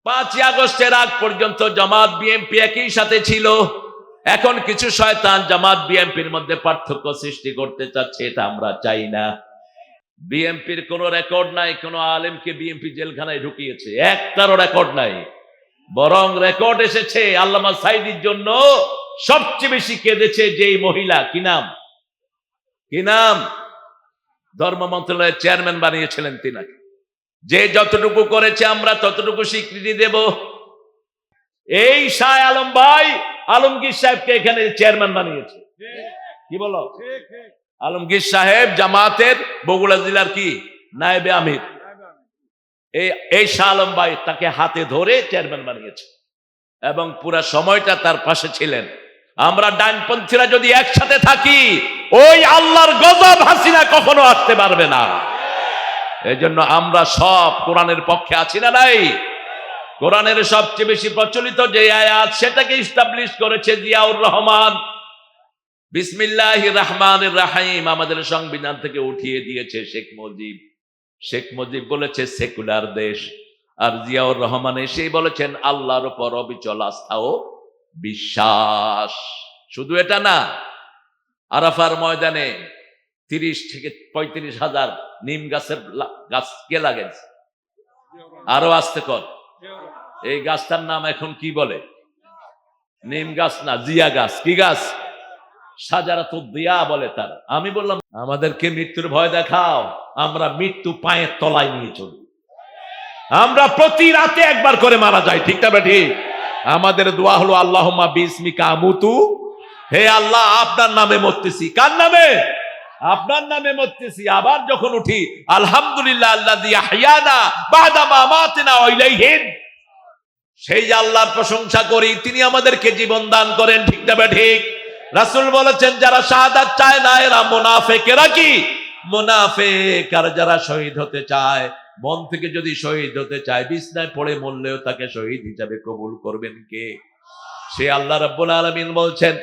5ই আগস্টের আগ পর্যন্ত জামাত বিএনপি একই সাথে ছিল। এখন কিছু শয়তান জামাত বিএনপির মধ্যে পার্থক্য সৃষ্টি করতে চাচ্ছে, এটা আমরা চাই না। বিএনপির কোনো রেকর্ড নাই কোন আলেমকে বিএনপি জেলখানায় ঢুকিয়েছে, একটারও রেকর্ড নাই। বরং রেকর্ড এসেছে আল্লামা সাঈদীর জন্য সবচেয়ে বেশি কেঁদেছে যেই মহিলা, কি নাম, ধর্ম মন্ত্রণালয়ের চেয়ারম্যান বানিয়েছিলেন তিনাকে। যে যতটুকু করেছে আমরা ততটুকু স্বীকৃতি দেব। এই শাহ আলম ভাই আলমগীর সাহেবকে এখানে চেয়ারম্যান বানিয়েছে, কি বলো? আলমগীর সাহেব জামাতের বগুড়া জেলার কি নায়েবে আমির। এই শাহ আলম ভাই তাকে হাতে ধরে চেয়ারম্যান বানিয়েছে এবং পুরা সময়টা তার পাশে ছিলেন। আমরা ডানপন্থীরা যদি একসাথে থাকি, ওই আল্লাহর গজব হাসিনা কখনো আসতে পারবে না। এই জন্য আমরা সব কোরআনের পক্ষে আছি না নাই? কোরআনের সবচেয়ে বেশি প্রচলিত যে আয়াত, সেটাকে ইস্টাবলিশ করেছে জিয়াউর রহমান। বিসমিল্লাহির রহমানির রহিম আমাদের সংবিধান থেকে উঠিয়ে দিয়েছে শেখ মুজিব। শেখ মুজিব বলেছে সেকুলার দেশ, আর জিয়াউর রহমান এসেই বলেছেন আল্লাহর উপর অবিচল আস্থা ও বিশ্বাস। শুধু এটা না, আরাফার ময়দানে 30 থেকে 35 হাজার নিম গাছের গাছ কে লাগাইছে? আরো আসতে কর। এই গাছটার নাম এখন কি বলে? নিম গাছ না, জিয়া গাছ। কি গাছ? শাজারাতুদ দিয়া বলে তার। আমি বললাম আমাদেরকে মৃত্যুর ভয় দেখাও, আমরা মৃত্যু পায়ের তলায় নিয়ে চলি। আমরা প্রতি রাতে একবার করে মারা যাই, ঠিক না ঠিক? আমাদের দোয়া হলো আল্লাহুম্মা বিসমিকা আমুতু, হে আল্লাহ আপনার নামে মরতেছি। কার নামে? আপনার নামে মরতেছি। আবার যখন উঠি আলহামদুলিল্লাহ আল্লাযী আহইয়ানা বাদা মা আমাতানা ওয়া ইলাইহিন, সেই আল্লাহর প্রশংসা করি, তিনি আমাদেরকে জীবন দান করেন, ঠিক না ঠিক? রাসূল বলেছেন যারা শাহাদাত চায় না এরা মুনাফিক। এরা কি? মুনাফিক। আর যারা শহীদ হতে চায়, মন থেকে যদি শহীদ হতে চায়, বিছনায় পড়ে মরলেও তাকে শহীদ হিসাবে কবুল করবেন কে? সে আল্লাহ রাব্বুল আলামিন বলছেন,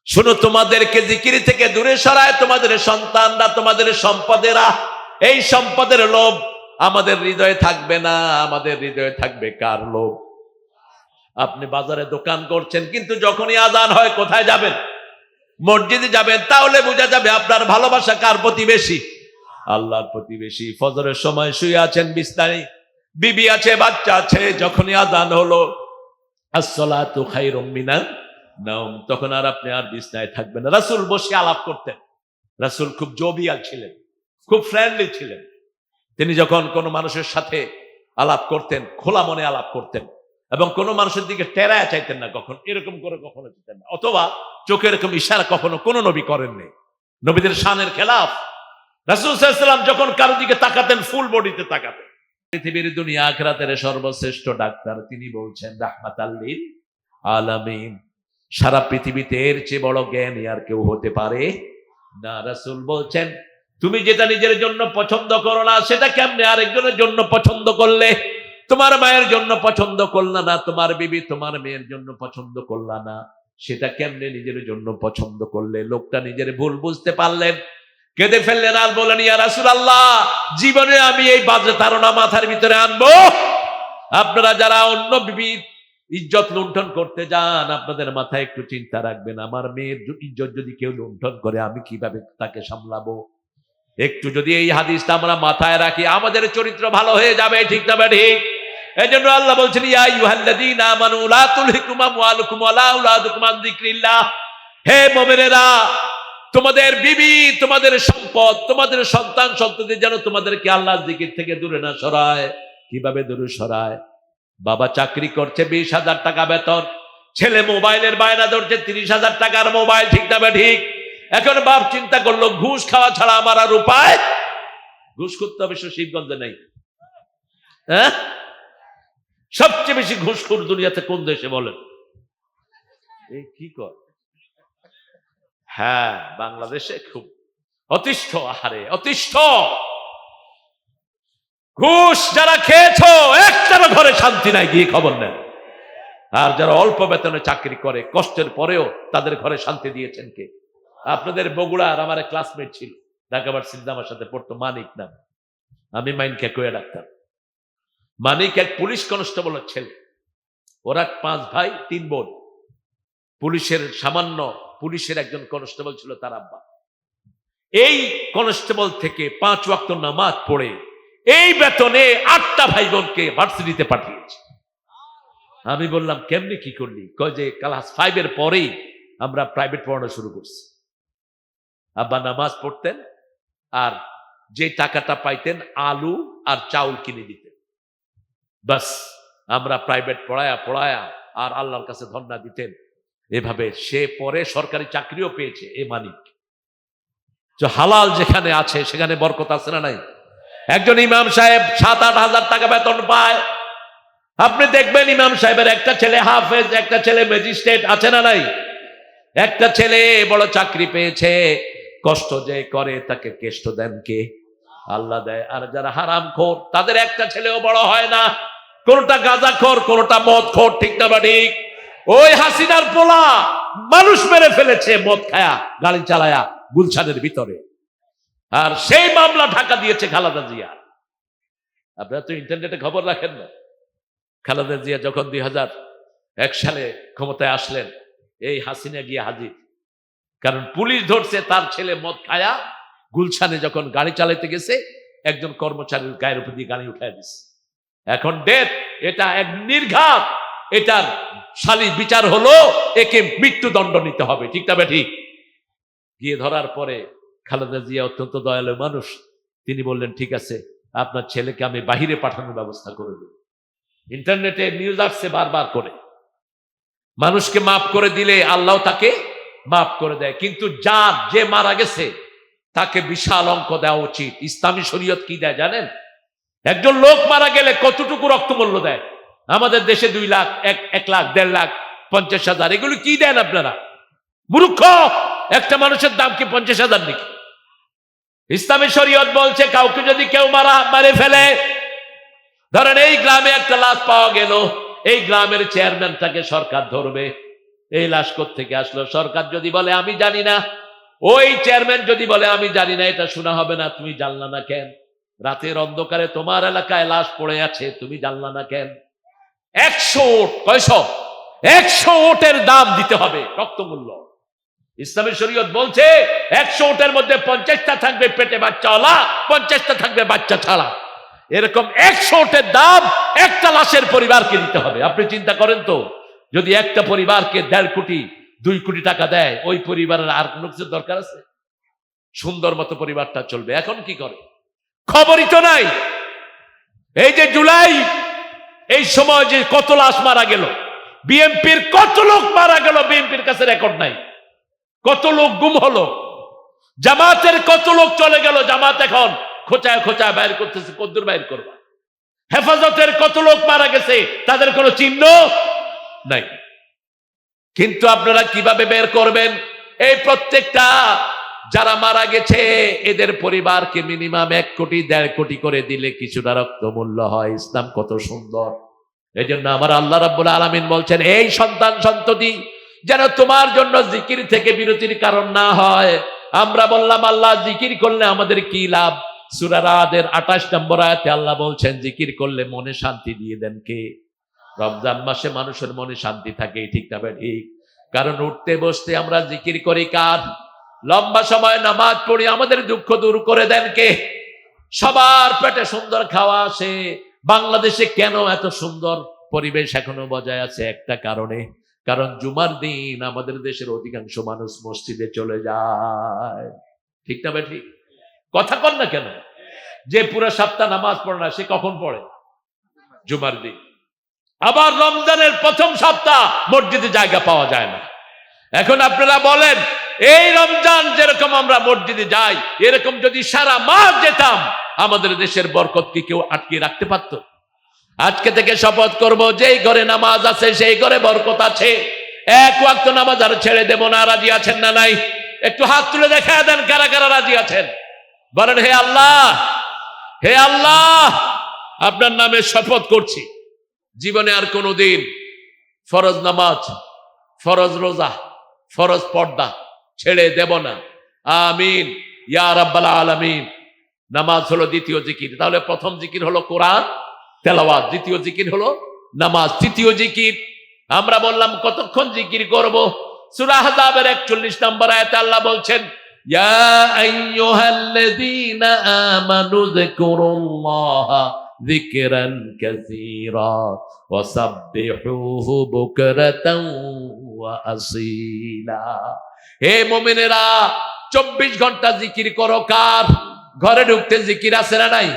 শোনো তোমাদেরকে জিকির থেকে দূরে সরায় তোমাদের সন্তানরা, তোমাদের সম্পদেরা। এই সম্পদের লোভ আমাদের হৃদয়ে থাকবে না। আমাদের হৃদয়ে থাকবে কার লোভ? আপনি বাজারে দোকান করছেন, কিন্তু যখনই আজান হয় কোথায় যাবেন? মসজিদে যাবেন। তাহলে বোঝা যাবে আপনার ভালোবাসা কার প্রতি বেশি? আল্লাহর প্রতি বেশি। ফজরের সময় শুয়ে আছেন বিছানায়, বিবি আছে, বাচ্চা আছে, যখনই আজান হলো আসসালাতু খায়রুম মিনান নাওম, তখন আর আপনি আর বিছানায় থাকবেন না। রাসূল বসে আলাপ করতেন। রাসূল খুব জোবিয়াল ছিলেন, খুব ফ্রেন্ডলি ছিলেন। তিনি যখন কোনো মানুষের সাথে আলাপ করতেন, খোলা মনে আলাপ করতেন এবং কোনো মানুষের দিকে টেরায় চাইতেন না, কখন এরকম করে কখনো চাইতেন না, অথবা চোখে এরকম ইশারা কখনো কোনো নবী করেননি। নবীদের শানের খেলাফ। রাসূল সাল্লাল্লাহু আলাইহি ওয়াসাল্লাম যখন কারো দিকে তাকাতেন, ফুল বডিতে তাকাতেন। পৃথিবীর দুনিয়া আখিরাতের সর্বশ্রেষ্ঠ ডাক্তার, তিনি বলছেন রাহমাতাল লিল আলামিন। সারা পৃথিবীতে এর চেয়ে বড় জ্ঞানী আর কেউ হতে পারে না। রাসূল বলছেন তুমি যেটা নিজের জন্য পছন্দ করো না, সেটা কেমনে আরেকজনের জন্য পছন্দ করলে? তোমার মায়ের জন্য পছন্দ করলা না, তোমার বিবি তোমার মেয়ের জন্য পছন্দ করলা না, সেটা কেমনে নিজের জন্য পছন্দ করলে? লোকটা নিজের ভুল বুঝতে পারলেন, কেঁদে ফেললেন আর বলেন ইয়া রাসূলুল্লাহ, জীবনে আমি এই বাজে ধারণা মাথার ভিতরে আনবো। আপনারা যারা অন্য বিবির ইজ্জত লুণ্ঠন করতে যান, আপনাদের মাথায় একটু চিন্তা রাখবেন, আমার মেয়ের ইজ্জত যদি কেউ লুণ্ঠন করে আমি কিভাবে তাকে সামলাবো? একটু যদি এই হাদিসটা আমরা মাথায় রাখি, আমাদের চরিত্র ভালো হয়ে যাবে, ঠিক না ঠিক? এই জন্য আল্লাহ বলছেন ইয়া আইয়ুহাল্লাযীনা আমানু লা তুলহিকুম আমওয়ালুকুম ওয়ালা আওলাদুকুম আন যিকরিল্লাহ। হে মুমিনেরা, তোমাদের বিবি, তোমাদের সম্পদ, তোমাদের সন্তান সন্ততি যেন তোমাদেরকে আল্লাহর জিকির থেকে দূরে না সরায়। কিভাবে দূরে সরায়? বাবা চাকরি করছে, 20,000 টাকা বেতন, ছেলে মোবাইলের বায়না ধরছে, 30,000 টাকার মোবাইল, ঠিক না ঠিক? এখন বাপ চিন্তা করলো ঘুষ খাওয়া ছাড়া আমার আর উপায়? ঘুষ করতে হবে শিবগঞ্জে নেই। হ্যাঁ, সবচেয়ে বেশি ঘুষখোর দুনিয়াতে কোন দেশে বলেন? এই কি কর? হ্যাঁ, বাংলাদেশে খুব অতিষ্ঠ। আহারে অতিষ্ঠ। ঘুষ যারা খেয়েছো, একটারও ঘরে শান্তি নাই, গিয়ে খবর নেন। আর যারা অল্প বেতনে চাকরি করে, কষ্টের পরেও তাদের ঘরে শান্তি দিয়েছেন কে? আপনাদের বগুড়ার আমার এক ক্লাসমেট ছিল, ঢাকা ভার্সিটিতে আমার সাথে পড়তো, মানিক নাম। আমি মাইনকে কয়ে ডাকতাম। মানিক এক পুলিশ কনস্টেবলের ছেলে, ওরা 5 ভাই 3 বোন। পুলিশের একজন কনস্টেবল ছিল তার আব্বা। এই কনস্টেবল থেকে 5 ওয়াক্ত নামাজ পড়ে এই বেতনে 8টা ভাই বোনকে ভার্সিটিতে পাঠিয়েছে। আমি বললাম কেমনি কি করলি? কয় যে ক্লাস 5 এর পরেই আমরা প্রাইভেট পড়ানো শুরু করছি। আব্বা নামাজ পড়তেন আর যে টাকাটা পাইতেন আলু আর চাউল কিনে দিতেন, বাস আমরা প্রাইভেট পড়ায়া আর আল্লাহর কাছে ধন্যবাদ দিতেন। এভাবে সে পরে সরকারি চাকরিও পেয়েছে। এ মানিক যে হালাল যেখানে আছে সেখানে বরকত আছে না নাই? একজন ইমাম সাহেব 7-8 হাজার টাকা বেতন পায়। আপনি দেখবেন ইমাম সাহেবের একটা ছেলে হাফেজ, একটা ছেলে ম্যাজিস্ট্রেট, আছে না নাই? একটা ছেলে বড় চাকরি পেয়েছে, কষ্ট যে করে তাকে কেষ্ট দেন কে? আল্লাহ দেয়। আর যারা হারামখোর তাদের একটা ছেলেও বড় হয় না, কোনটা গাঁজাখোর কোনটা মদখোর, ঠিক না বা ঠিক? ওই হাসিনার পোলা মানুষ মেরে ফেলেছে মদ খায়া, গাড়ি চালায়া গুলশানের ভিতরে, আর সেই মামলা ঢাকা দিয়েছে খালেদা জিয়া। আপনারা তো ইন্টারনেটে খবর রাখেন না? খালেদা জিয়া যখন 2001 সালে ক্ষমতায় আসলেন, এই হাসিনা গিয়ে হাজির, কারণ পুলিশ ধরছে তার ছেলে মদ খায়া গুলশানে যখন গাড়ি চালাইতে গেছে একজন কর্মচারীর গায়ের উপর দিয়ে গাড়ি উঠায় দিচ্ছে। এখন ডেথ, এটা এক নির্ঘাত, এটার শালী বিচার হলো একে মৃত্যুদণ্ড নিতে হবে, ঠিক না ঠিক? গিয়ে ধরার পরে খালেদা জিয়া অত্যন্ত দয়ালু মানুষ, তিনি বললেন ঠিক আছে আপনার ছেলেকে আমি বাহিরে পাঠানোর ব্যবস্থা করে দেব। ইন্টারনেটে নিউজ আসছে বারবার করে, মানুষকে মাফ করে দিলে আল্লাহ তাকে মাফ করে দেয়, কিন্তু যে মারা গেছে তাকে বিশাল অঙ্ক দেওয়া উচিত। ইসলামী শরীয়ত কি দেয় জানেন? একজন লোক মারা গেলে কতটুকু রক্তমূল্য দেয়? আমাদের দেশে 2 লাখ, 1 লাখ, 1.5 লাখ, 50,000, এগুলো কি দেন আপনারা? মূর্খ, একটা মানুষের দাম কি 50,000 নাকি? ইসলামী শরীয়ত বলছে কাউকে যদি কেউ মারে ফেলে, ধরেন এই গ্রামে একটা লাশ পাওয়া গেল, এই গ্রামের চেয়ারম্যানটাকে সরকার ধরবে। এই লাশ কোত্থেকে আসলো? সরকার যদি বলে আমি জানি না, ওই চেয়ারম্যান যদি বলে আমি জানি না, এটা শোনা হবে না। তুমি জানলা না কেন? রাতের অন্ধকারে তোমার এলাকায় লাশ পড়ে আছে, তুমি জানলা না কেন? 100 ওট, কয়শো? 100 ওটের দাম দিতে হবে, রক্তমূল্য। ইসলামী শরীয়ত বলছে 100 ওটের মধ্যে 50টা থাকবে পেটে বাচ্চাওয়ালা, 50টা থাকবে বাচ্চা ছাড়া। এরকম 100 ওটের দাম একটা লাশের পরিবারকে দিতে হবে। আপনি চিন্তা করেন তো, যদি একটা পরিবারকে 1.5 কোটি 2 কোটি টাকা দেয়, ওই পরিবারের আর কোনো কিছু দরকার আছে? সুন্দর মতো পরিবারটা চলবে। এখন কি করে? খবরই তো নাই। এই যে জুলাই, এই সময় যে কত লাশ মারা গেল, বিএনপির কত লোক মারা গেল, বিএনপির কাছে রেকর্ড নাই। কত লোক গুম হলো, জামাতের কত লোক চলে গেল, জামাত এখন খোঁচায় খোঁচায় বাইর করতেছে, কদ্দুর বাইর করবা। হেফাজতের কত লোক মারা গেছে, তাদের কোনো চিহ্ন নাই। কিন্তু আপনারা কিভাবে বের করবেন? এই প্রত্যেকটা যারা মারা গেছে এদের পরিবারকে মিনিমাম 1 কোটি 1.5 কোটি করে দিলে কিছুটা রক্তমূল্য হয়। ইসলাম কত সুন্দর! এই জন্য আমার আল্লাহ রাব্বুল আলামিন বলছেন, এই সন্তান সন্ততি যেন তোমার জন্য জিকির থেকে বিরতির কারণ না হয়। আমরা বললাম আল্লাহ জিকির করলে আমাদের কি লাভ? সূরা রাদের 28 নম্বর আয়াতে আল্লাহ বলছেন জিকির করলে মনে শান্তি দিয়ে দেন কে? রমজান মাসে মানুষের মনে শান্তি থাকে, ঠিক না ঠিক? কারণ উঠতে বসতে আমরা জিকির করি কার? লম্বা সময় নামাজ পড়ি, আমাদের দুঃখ দূর করে দেন কে? সবার পেটে সুন্দর খাওয়া আসে। বাংলাদেশে কেন এত সুন্দর পরিবেশ এখনো বজায় আছে? একটা কারণে, কারণ জুমার দিন আমাদের দেশের অধিকাংশ মানুষ মসজিদে চলে যায়, ঠিক না ভাই? ঠিক কথা কন না কেন? যে পুরো সপ্তাহ নামাজ পড়ে না, সে কখন পড়ে? জুমার দিন। আবার রমজানের প্রথম সপ্তাহ মসজিদে জায়গা পাওয়া যায় না। এখন আপনারা বলেন, এই রমজান যেরকম আমরা মসজিদে যাই, এরকম যদি সারা মাস যেতাম, আমাদের দেশের বরকত কি কেউ আটকে রাখতে পারত? আজকে থেকে শপথ করব, যেই ঘরে নামাজ আছে সেই ঘরে বরকত আছে। 1 ওয়াক্ত নামাজ আর ছেড়ে দেব না। রাজি আছেন না নাই? একটু হাত তুলে দেখা দেন কারা কারা রাজি আছেন। বলেন, হে আল্লাহ, হে আল্লাহ, আপনার নামে শপথ করছি, জীবনে আর কোনোদিন ফরজ নামাজ, ফরজ রোজা, ফরজ পর্দা ছেড়ে দেব না। আমিন ইয়া রাব্বাল আলামিন। নামাজ হলো দ্বিতীয় জিকির। তাহলে প্রথম জিকির হলো কোরআন, তেলাওয়াত। দ্বিতীয় জিকির হলো নামাজ। তৃতীয় জিকির আমরা বললাম কতক্ষণ জিকির করব। সূরা আহজাবের 41 নম্বর আয়াতে আল্লাহ বলছেন, ইয়া আইয়ুহাল্লাযীনা আমানু যিকুরুল্লাহা যিকরান কাসীরা ওয়া সাব্বিহুহু বুকরাতাও ওয়া আসীলা। হে মুমিনেরা, 24 ঘন্টা জিকির করো। কার? ঘরে ঢুকতে জিকির আছে না নাই?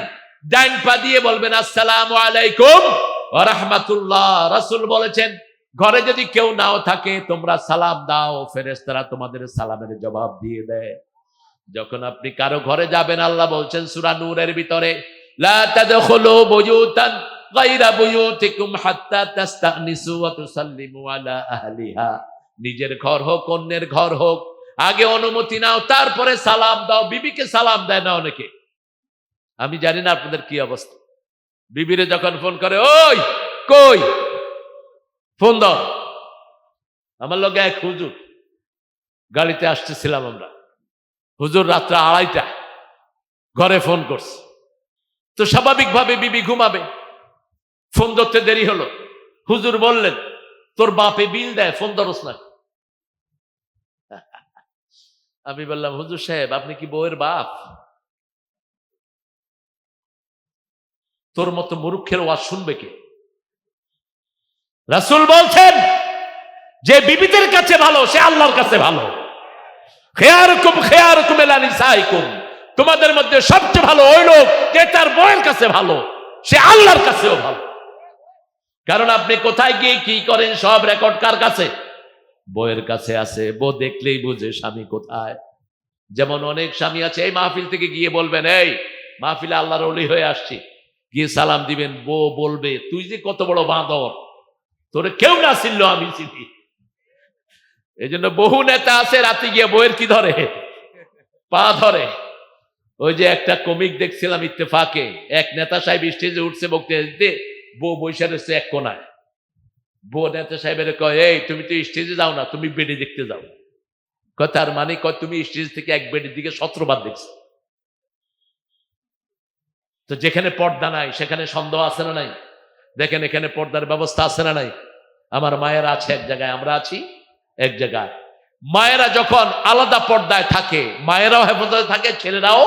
ডাইন পা দিয়ে বলবেন আসসালামু আলাইকুম ওয়া রাহমাতুল্লাহ। রাসূল বলেছেন, ঘরে যদি কেউ নাও থাকে তোমরা সালাম দাও, ফেরেশতারা তোমাদের সালামের জবাব দিয়ে দেয়। যখন আপনি কারো ঘরে যাবেন, আল্লাহ বলছেন সূরা নূরের ভিতরে, লা তাদখুলু বুয়ুতান গায়রা বুয়ুতিকুম হাত্তা তাস্তানিসু ওয়া তুসাল্লিমু আলা আহলিহা। নিজের ঘর হোক অন্যের ঘর হোক, আগে অনুমতি নাও, তারপরে সালাম দাও। বিবিকে সালাম দেয় না অনেকে। আমি জানি না আপনাদের কি অবস্থা। বিবিরে যখন ফোন করে, ওই কই, ফোন দাও। আমার লগে এক হুজুর, গাড়িতে আসতেছিলাম আমরা, হুজুর রাত্রে 2:30 ঘরে ফোন করছে। তো স্বাভাবিকভাবে বিবি ঘুমাবে, ফোন ধরতে দেরি হলো। হুজুর বললেন, তোর বাপে বিল দেয়, ফোন ধরস না। আমি বললাম, হুজুর সাহেব আপনি কি বউয়ের বাপ? তোর মতো মূর্খের ওয়াজ শুনবে কে? রাসূল বলছেন, যে বিবিদের কাছে ভালো সে আল্লাহর কাছে ভালো। খেয়ারকুম খেয়ারকুম ইলা নিসাইকুম, তোমাদের মধ্যে সবচেয়ে ভালো ওই লোক যে তার বউয়ের কাছে ভালো, সে আল্লাহর কাছেও ভালো। কারণ আপনি কোথায় গিয়ে কি করেন সব রেকর্ড কার কাছে? বউয়ের কাছে আছে। বউ দেখলেই বুঝে স্বামী কোথায়। যেমন অনেক স্বামী আছে, এই মাহফিল থেকে গিয়ে বলবেন, এই মাহফিলে আল্লাহর ওলি হয়ে আসছি, গিয়ে সালাম দিবেন। বউ বলবে, তুই যে কত বড় বাঁদর, তোরে কেউ না চিনলো আমি চিনি। এই জন্য বহু নেতা আছে, রাতে গিয়ে বউয়ের কি ধরে? পা ধরে। ওই যে একটা কমিক দেখছিলাম ইত্তেফাকে, এক নেতা সাহেব স্টেজে উঠছে বক্তৃতা দিতে, বউ বৈশা রয়েছে এক কোনায়। বউ নেতা সাহেবের কয়, এই তুমি তো স্টেজে যাও না, তুমি বেডে দেখতে যাও। কয় তার মানে? কয় তুমি স্টেজ থেকে এক বেডের দিকে 17 বার দেখছো। তো যেখানে পর্দা নাই সেখানে সন্দেহ আছে না নাই? দেখেন এখানে পর্দার ব্যবস্থা আছে না নাই? আমার মায়েরা আছে এক জায়গায়, আমরা আছি এক জায়গায়। মায়েরা যখন আলাদা পর্দায় থাকে, মায়েরাও হেফাজতে থাকে, ছেলেরাও।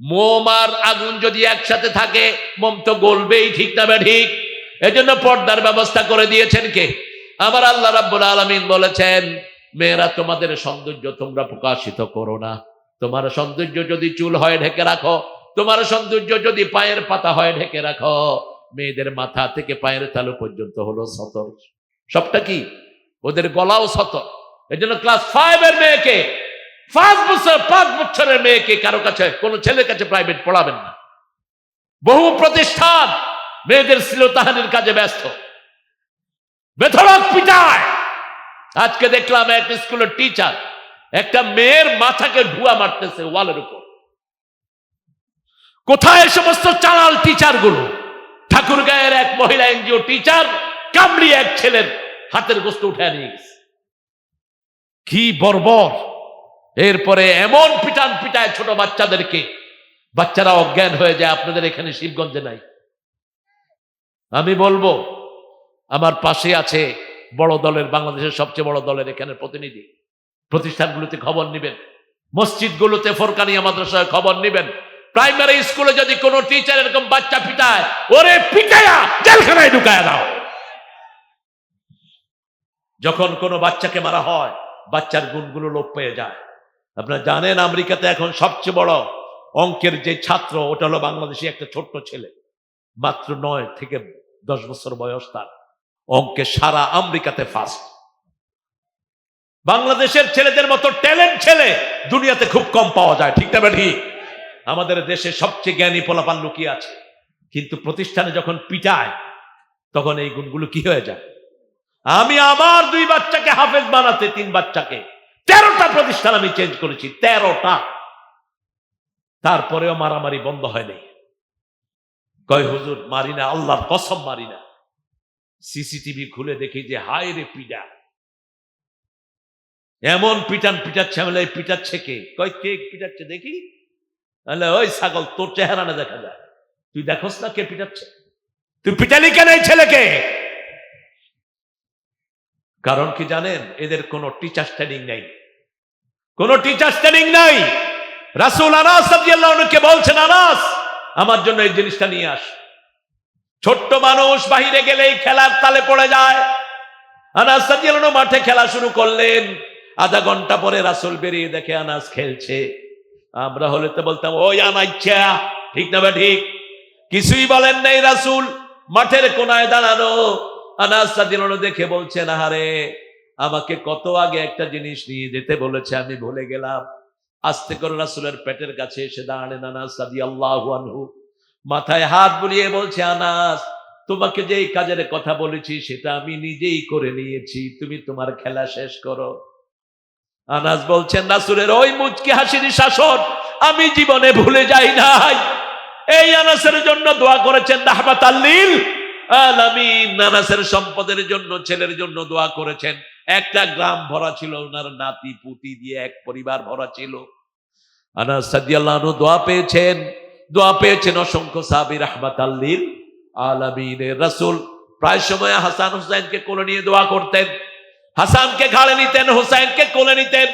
মোম আর আগুন যদি একসাথে থাকে, মোম তো গলবেই, ঠিক না ঠিক? এজন্য পর্দার ব্যবস্থা করে দিয়েছেন কে? আমার আল্লাহ রাব্বুল আলামিন বলেছেন, মেয়েরা তোমাদের সৌন্দর্য তোমরা প্রকাশিত করো না। তোমার সৌন্দর্য যদি চুল হয় ঢেকে রাখো, তোমার সৌন্দর্য যদি পায়ের পাতা হয় ঢেকে রাখো। মেয়েদের মাথা থেকে পায়ের তালু পর্যন্ত হলো সতর। সবটা কি? ওদের গলাও সতর। এই জন্য ক্লাস 5 এর মেয়েকে, 5 বছরের মেয়েকে কারো কাছে, কোন ছেলের কাছে প্রাইভেট পড়াবেন না। বহু প্রতিষ্ঠান মেয়েদের শ্লীলতাহানির কাজে ব্যস্ত, বেধড়ক পিটায়। আজকে দেখলাম এক স্কুলের টিচার একটা মেয়ের মাথাকে ধুয়া মারতেছে ওয়ালের উপর। কোথায় সমস্ত চালাল টিচার গুলো? ঠাকুরগাঁয়ের এক মহিলা এনজিও টিচার কামড়িয়ে এক ছেলের হাতের গোস্ত উঠায় নিয়ে গেছে। কি বর্বর! এরপরে এমন পিটান পিটায় ছোট বাচ্চাদেরকে, বাচ্চারা অজ্ঞান হয়ে যায়। আপনাদের এখানে শিবগঞ্জে নাই? আমি বলবো, আমার পাশে আছে বড় দলের, বাংলাদেশের সবচেয়ে বড় দলের এখানে প্রতিনিধি। প্রতিষ্ঠানগুলোতে খবর নিবেন, মসজিদগুলোতে, ফরকানিয়া মাদ্রাসায় খবর নিবেন। প্রাইমারি স্কুলে যদি কোনো টিচার এরকম বাচ্চা পিটায়, ওরে পিটায়া জেলখানায় ঢুকায় দাও। যখন কোনো বাচ্চাকে মারা হয়, বাচ্চার গুণগুলো লোপ পেয়ে যায়। আপনারা জানেন আমেরিকাতে এখন সবচেয়ে বড় অঙ্কের যে ছাত্র, ওটা হলো বাংলাদেশি একটা ছোট্ট ছেলে, মাত্র 9 থেকে 10 বছর বয়স তার। অঙ্কে সারা আমেরিকাতে ফার্স্ট। বাংলাদেশের ছেলেদের মতো ট্যালেন্ট ছেলে দুনিয়াতে খুব কম পাওয়া যায়, ঠিক না ঠিক? আমাদের দেশে সবচেয়ে জ্ঞানী পোলাপান লুকিয়ে আছে, কিন্তু প্রতিষ্ঠানে যখন পিটায় তখন এই গুণগুলো কি হয়ে যায়। আমি আমার 2 বাচ্চাকে হাফেজ বানাতে, 3 বাচ্চাকে 13টা প্রতিষ্ঠান আমি চেঞ্জ করেছি, 13টা। তারপরেও মারামারি বন্ধ হয়নি। কয় হুজুর মারি না, আল্লাহর কসম মারি না। সিসিটিভি খুলে দেখি যে হায় রে পিটা, এমন পিটান পিটাচ্ছে। আমি পিটাচ্ছে কে? কয় কে পিটাচ্ছে দেখি। তাহলে ওই ছাগল, তোর চেহারা না দেখা যায়, তুই দেখোস না কে পিটাচ্ছে? তুই পিটালি কেন এই ছেলেকে? কারণ কি জানেন? এদের কোনো টিচার ট্রেনিং নেই, কোনো টিচার ট্রেনিং নাই। রাসূল আনাস রাদিয়াল্লাহু আনহুকে বলছেন, আনাস আমার জন্য এই জিনিসটা নিয়ে আস। ছোট্ট মানুষ বাহিরে গেলেই খেলার তালে পড়ে যায়। আনাস রাদিয়াল্লাহু আনহু মাঠে খেলা শুরু করলেন। আধা ঘন্টা পরে রাসূল বেরিয়ে দেখে আনাস খেলছে। আমরা হলে তো বলতাম, ওই আনাইচ্ছা, ঠিক না বা ঠিক? কিছুই বলেন নাই রাসূল, মাঠের কোনায় দাঁড়ানো। আনাস রাদিয়াল্লাহু আনহু দেখে বলছেন, আহারে, আমাকে কত আগে একটা জিনিস নিয়ে যেতে বলেছে, আমি ভুলে গেলাম। আস্তে করে রাসূলের পেটের কাছে এসে দাঁড়ালেন আনাস রাদিয়াল্লাহু আনহু। মাথায় হাত বুলিয়ে বলছে, আনাস, তোমাকে যে কাজের কথা বলেছি সেটা আমি নিজেই করে নিয়েছি, তুমি তোমার খেলা শেষ করো। আনাস বলছেন, রাসূলের ওই মুচকি হাসির শাসন আমি জীবনে ভুলে যাই নাই। এই আনাসের জন্য দোয়া করেছেন রাহমাতাল লিল আলামিন। আনাসের সম্পদের জন্য, ছেলের জন্য দোয়া করেছেন। একটা গ্রাম ভরা ছিল, ওনার নাতি পুতি দিয়ে এক পরিবার ভরা ছিল। আনাস রাদিয়াল্লাহু আনহু দোয়া পেয়েছেন অসংখ্য সাহাবী রাহমাতাল লিল আলামিনের। রাসূল প্রায় সময় হাসান হুসাইনকে কোলে নিয়ে দোয়া করতেন। হাসানকে ঘাড়ে নিতেন, হুসাইনকে কোলে নিতেন।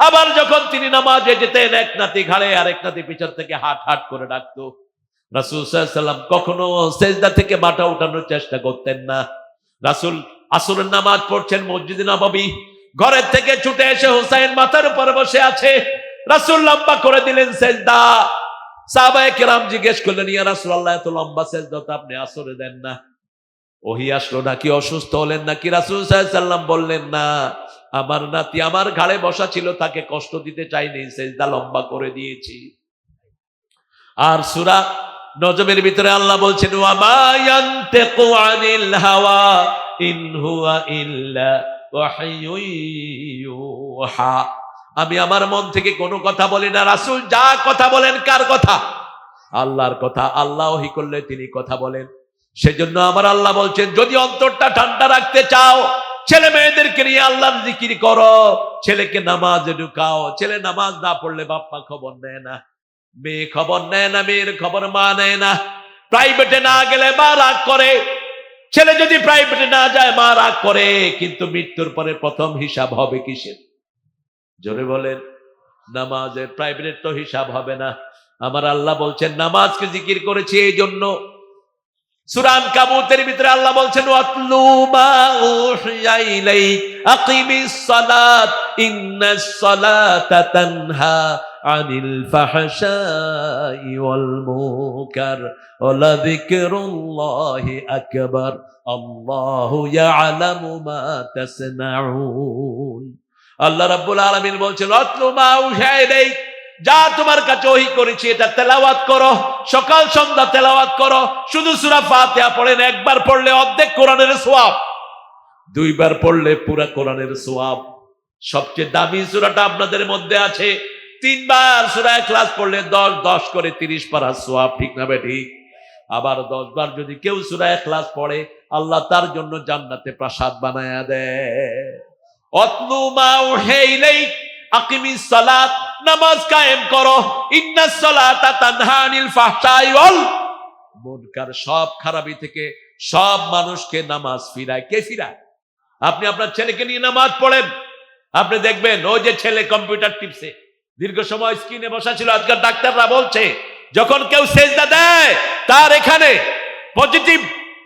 আবার যখন তিনি নামাজে যেতেন, এক নাতি ঘাড়ে আর এক নাতি পিছন থেকে হাট হাট করে ডাকতো। রাসূল সাল্লাল্লাহু আলাইহি ওয়াসাল্লাম কখনো সেজদা থেকে মাথা উঠানোর চেষ্টা করতেন না। রাসূল আসরের নামাজ পড়ছেন মসজিদে নববী, ঘরের থেকে ছুটে এসে হুসাইন মাথার উপর বসে আছে, রাসূল লম্বা করে দিলেন সেজদা। সাহাবায়ে কেরাম জিজ্ঞেস করলেন, ইয়া রাসূলুল্লাহ, এত লম্বা সেজদা তো আপনি আসরে দেন না, ওহী আসলো নাকি, অসুস্থ হলেন নাকি? রাসূল সাল্লাল্লাহু আলাইহি ওয়াসাল্লাম বললেন, না, আমার নাতি আমার ঘাড়ে বসা ছিল, তাকে কষ্ট দিতে চাইনি, সেজদা লম্বা করে দিয়েছি। আর সূরা নজমের ভিতরে আল্লাহ বলছেন, ওয়া মা ইয়ানতিকু আনিল হাওয়া ইন হুয়া ইল্লা ওয়াহয়ুন ইউহা। আমি আমার মন থেকে কোনো কথা বলি না। রাসূল যা কথা বলেন, কার কথা? আল্লাহর কথা। আল্লাহ ওহী করলে তিনি কথা বলেন। সেজন্য আমার আল্লাহ বলছেন, যদি অন্তরটা ঠান্ডা রাখতে চাও, ছেলে মেয়েদেরকে নিয়ে আল্লাহর জিকির করো, ছেলেকে নামাজে ঢুকাও। ছেলে নামাজ না পড়লে বাপ মা খবর নেয় না, মেয়ে খবর নেয় না, মেয়ের খবর মা নেয় না। প্রাইভেটে না গেলে মা রাগ করে। ছেলে যদি প্রাইভেটে না যায় মা রাগ করে। কিন্তু মৃত্যুর পরে প্রথম হিসাব হবে কিসের? জোরে বলেন। নামাজের। প্রাইভেটের তো হিসাব হবে না। আমার আল্লাহ বলছেন, নামাজকে জিকির করেছি এই জন্য। সূরা আনকাবুতের ভিতরে আল্লাহ বলছেন, ওয়াতলু মা উহিয়া ইলাইক আকিমিস সালাত ইন্নাস সালাতা তানহা আনিল ফাহশাই ওয়াল মুনকার ওয়া যিকরুল্লাহি আকবার আল্লাহু ইয়ালামু মা তাসনাউন। আল্লাহ রাব্বুল আলামিন বলছেন, ওয়াতলু মা উহিয়া ইলাইক, যা তোমার কাছে ওহী করেছি এটা তেলাওয়াত করো, সকাল সন্ধ্যা তেলাওয়াত করো। শুধু সূরা ফাতিহা পড়েন, একবার পড়লে অর্ধেক কোরআনের সওয়াব, দুইবার পড়লে পুরা কোরআনের সওয়াব। সবচেয়ে দামি সূরাটা আপনাদের মধ্যে আছে। তিনবার সূরা ইখলাস পড়লে 10 করে 30 পারা সওয়াব, ঠিক না বেঠিক? আবার 10 বার যদি কেউ সূরা ইখলাস পড়ে, আল্লাহ তার জন্য জান্নাতে প্রাসাদ বানায়া দেয়। অতলু মা উহিয়া ইলাইক আকিমিস সালাত, নামাজ কায়েম করো। ইন্নাস সালাতা তানহা আনিল ফাহশাই ওয়াল মুনকার, সব খারাপি থেকে সব মানুষকে নামাজ ফিরায়। কে ফিরায়? আপনি আপনার ছেলেকে নিয়ে নামাজ পড়েন, আপনি দেখবেন ওই যে ছেলে কম্পিউটার টিপছে, দীর্ঘ সময় স্ক্রিনে বসা ছিল। আজকাল ডাক্তাররা বলছে, যখন কেউ সেজদা দেয় তার এখানে পজিটিভ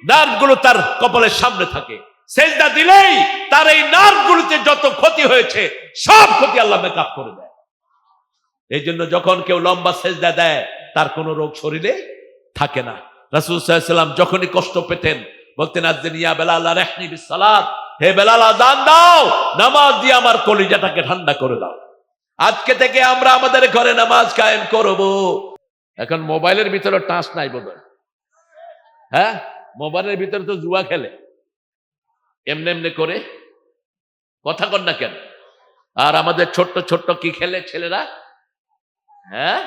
নার্ভগুলো তার কপালের সামনে থাকে। সেজদা দিলেই তার এই নার্ভগুলোতে যত ক্ষতি হয়েছে সব ক্ষতি আল্লাহ মেকআপ করে দেয়। এই জন্য যখন কেউ লম্বা সেজদা দেয় তার কোনো রোগ শরীরে থাকে না। রাসূল সাল্লাল্লাহু আলাইহি ওয়াসাল্লাম যখনই কষ্ট পেতেন বলতেন, আযজিন ইয়া বেলাল আরহিনি বিসসালাত, হে বেলাল আযান দাও, নামাজ দিয়ে আমার কলিজাটাকে ঠান্ডা করে দাও। আজকে থেকে আমরা আমাদের ঘরে নামাজ কায়েম করব। এখন মোবাইলের ভিতরে টাচ নাই বোধহয়, হ্যাঁ? মোবাইলের ভিতরে তো জুয়া খেলে এমনি এমনি করে, কথা কর না কেন? আর আমাদের ছোট্ট ছোট্ট কি খেলে ছেলেরা? হ্যাঁ,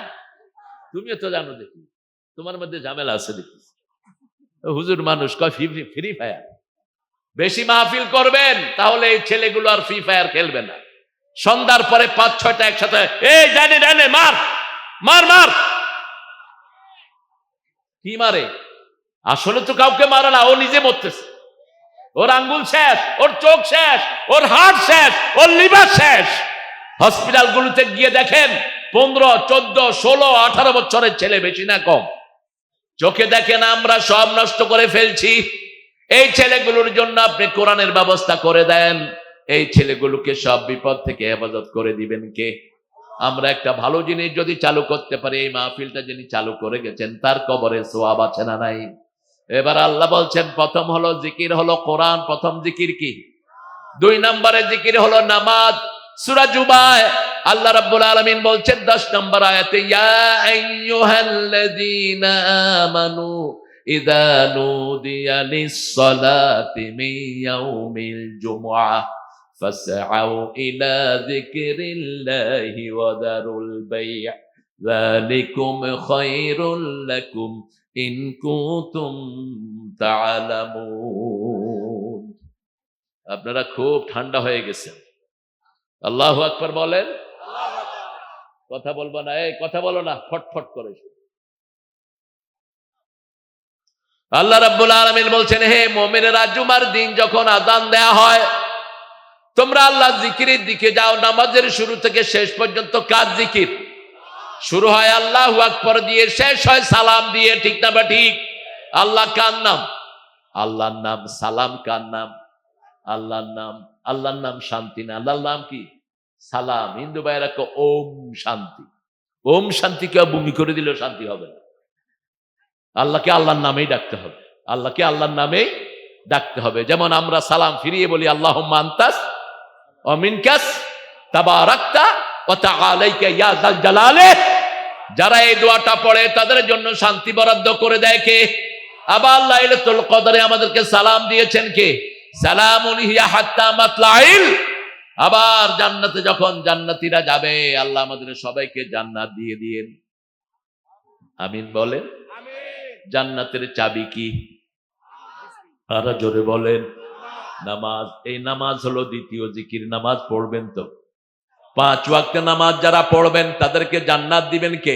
তুমিও তো জানো, দেখি তোমার মধ্যে ঝামেলা আছে দেখি। হুজুর মানুষ কয় ফ্রি ফায়ার। বেশি মাহফিল করবেন তাহলে এই ছেলেগুলো আর ফ্রি ফায়ার খেলবে না। সন্ধ্যার পরে 5-6টা একসাথে, এই জানে জানে মার মার মার। কি মারে? আসলে তো কাউকে মারে না, ও নিজে মরতেছে। ওর আঙ্গুল শেষ, ওর চোখ শেষ, ওর হার্ট শেষ, ওর লিভার শেষ। হসপিটালগুলোতে গিয়ে দেখেন 15, 14, 16, 18 বছরের ছেলে, বেশি না কম। চোখে দেখেন আমরা সব নষ্ট করে ফেলছি। এই ছেলেগুলোর জন্য আপনি কোরআনের ব্যবস্থা করে দেন, এই ছেলেগুলোকে সব বিপদ থেকে হেফাজত করে দিবেন কে? আমরা একটা ভালো জিনিস যদি চালু করতে পারি, এই মাহফিলটা যিনি চালু করে গেছেন তার কবরে সোয়াব আছে না নাই? এবার আল্লাহ বলছেন প্রথম হলো জিকির হলো কোরআন, প্রথম জিকির কি? 2 নম্বরে জিকির হলো নামাজ। সূরা জুমায় আল্লাহ রাব্বুল আলামিন বলছেন 10 নম্বর আয়াতে, ইয়া আইয়ুহাল্লাযীনা আমানু ইযা নুদিয়া লিস-সালাতি মিন ইয়াউমিল জুমআহ ফাসআউ ইলা যিকরিল্লাহি ওয়া দারুল বাই' যালিকুম খায়রুল লাকুম ইন কুনতুম তা'লামুন। আপনারা খুব ঠান্ডা হয়ে গেছেন। আল্লাহু আকবার বলেন। কথা বলবো না, এই কথা বলো না, ফটফট করে। আল্লাহ রাব্বুল আলামিন বলছেন, হে মুমিনেরা, জুমার দিন যখন আযান দেয়া হয় তোমরা আল্লাহর জিকিরের দিকে যাও। নামাজের শুরু থেকে শেষ পর্যন্ত কার জিকির? শুরু হয় আল্লাহু আকবার দিয়ে, শেষ হয় সালাম দিয়ে, ঠিক না বা ঠিক? আল্লাহ কার নাম? আল্লাহর নাম। সালাম কার নাম? আল্লাহর নাম। আল্লাহর নাম শান্তি না, আল্লাহর নাম কি? সালাম। হিন্দু ভাইয়েরা ওম শান্তি। ওম শান্তি কেউ বমি করে দিলেও শান্তি হবে না। আল্লাহকে আল্লাহর নামেই ডাকতে হবে, আল্লাহকে আল্লাহর নামেই ডাকতে হবে। যেমন আমরা সালাম ফিরিয়ে বলি আল্লাহুম্মা আনতাস ওয়া মিনকাস তাবারাকতা ওয়া তাআলাইকা ইয়া যাল জালালে। যারা এই দোয়াটা পড়ে তাদের জন্য শান্তি বরাদ্দ করে দেয় কে? আবার লাইলাতুল কদরে আমাদেরকে সালাম দিয়েছেন কে? সালামুন হিয়া হাত্তা মাতলাইল। আবার জান্নাতে যখন জান্নাতীরা যাবে, আল্লাহ আমাদের সবাইকে জান্নাত দিয়ে দিয়েন। আমিন বলেন। জান্নাতের চাবি কি? আর জোরে বলেন। নামাজ। এই নামাজ হলো দ্বিতীয় জিকির। নামাজ পড়বেন তো? 5 ওয়াক্ত নামাজ যারা পড়বেন তাদেরকে জান্নাত দিবেন কে?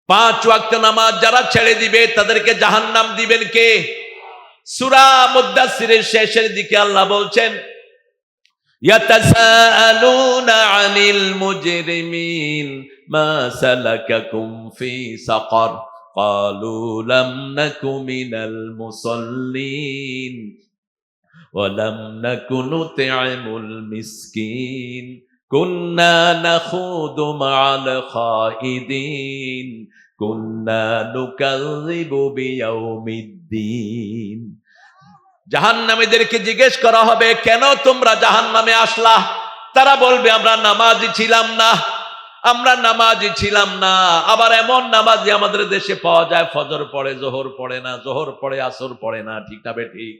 5 ওয়াক্ত নামাজ যারা ছেড়ে দিবে তাদেরকে জাহান্নাম দিবেন কে? সূরা মুদ্দাসসিরের শেষের দিকে আল্লাহ বলছেন, ইয়াতাসাআলুনা আনিল মুজরিমিন মা সালাকাকুম ফি সাকার ক্বালু লাম নাকু মিনাল মুসাল্লিন ওয়া লাম নাকু নুত'ইমুল মিসকিন কুন্না নাখুদু মা'আল খাইদিন কুন্না নুকাযযিবু বিয়াউমিদ্দিন। জাহান্নামীদেরকে জিজ্ঞেস করা হবে, কেন তোমরা জাহান্নামে আসলা? তারা বলবে, আমরা নামাজি ছিলাম না, আমরা নামাজি ছিলাম না। আবার এমন নামাজি আমাদের দেশে পাওয়া যায়, ফজর পড়ে, জোহর পড়ে না, জোহর পড়ে, আসর পড়ে না, ঠিক না বেঠিক?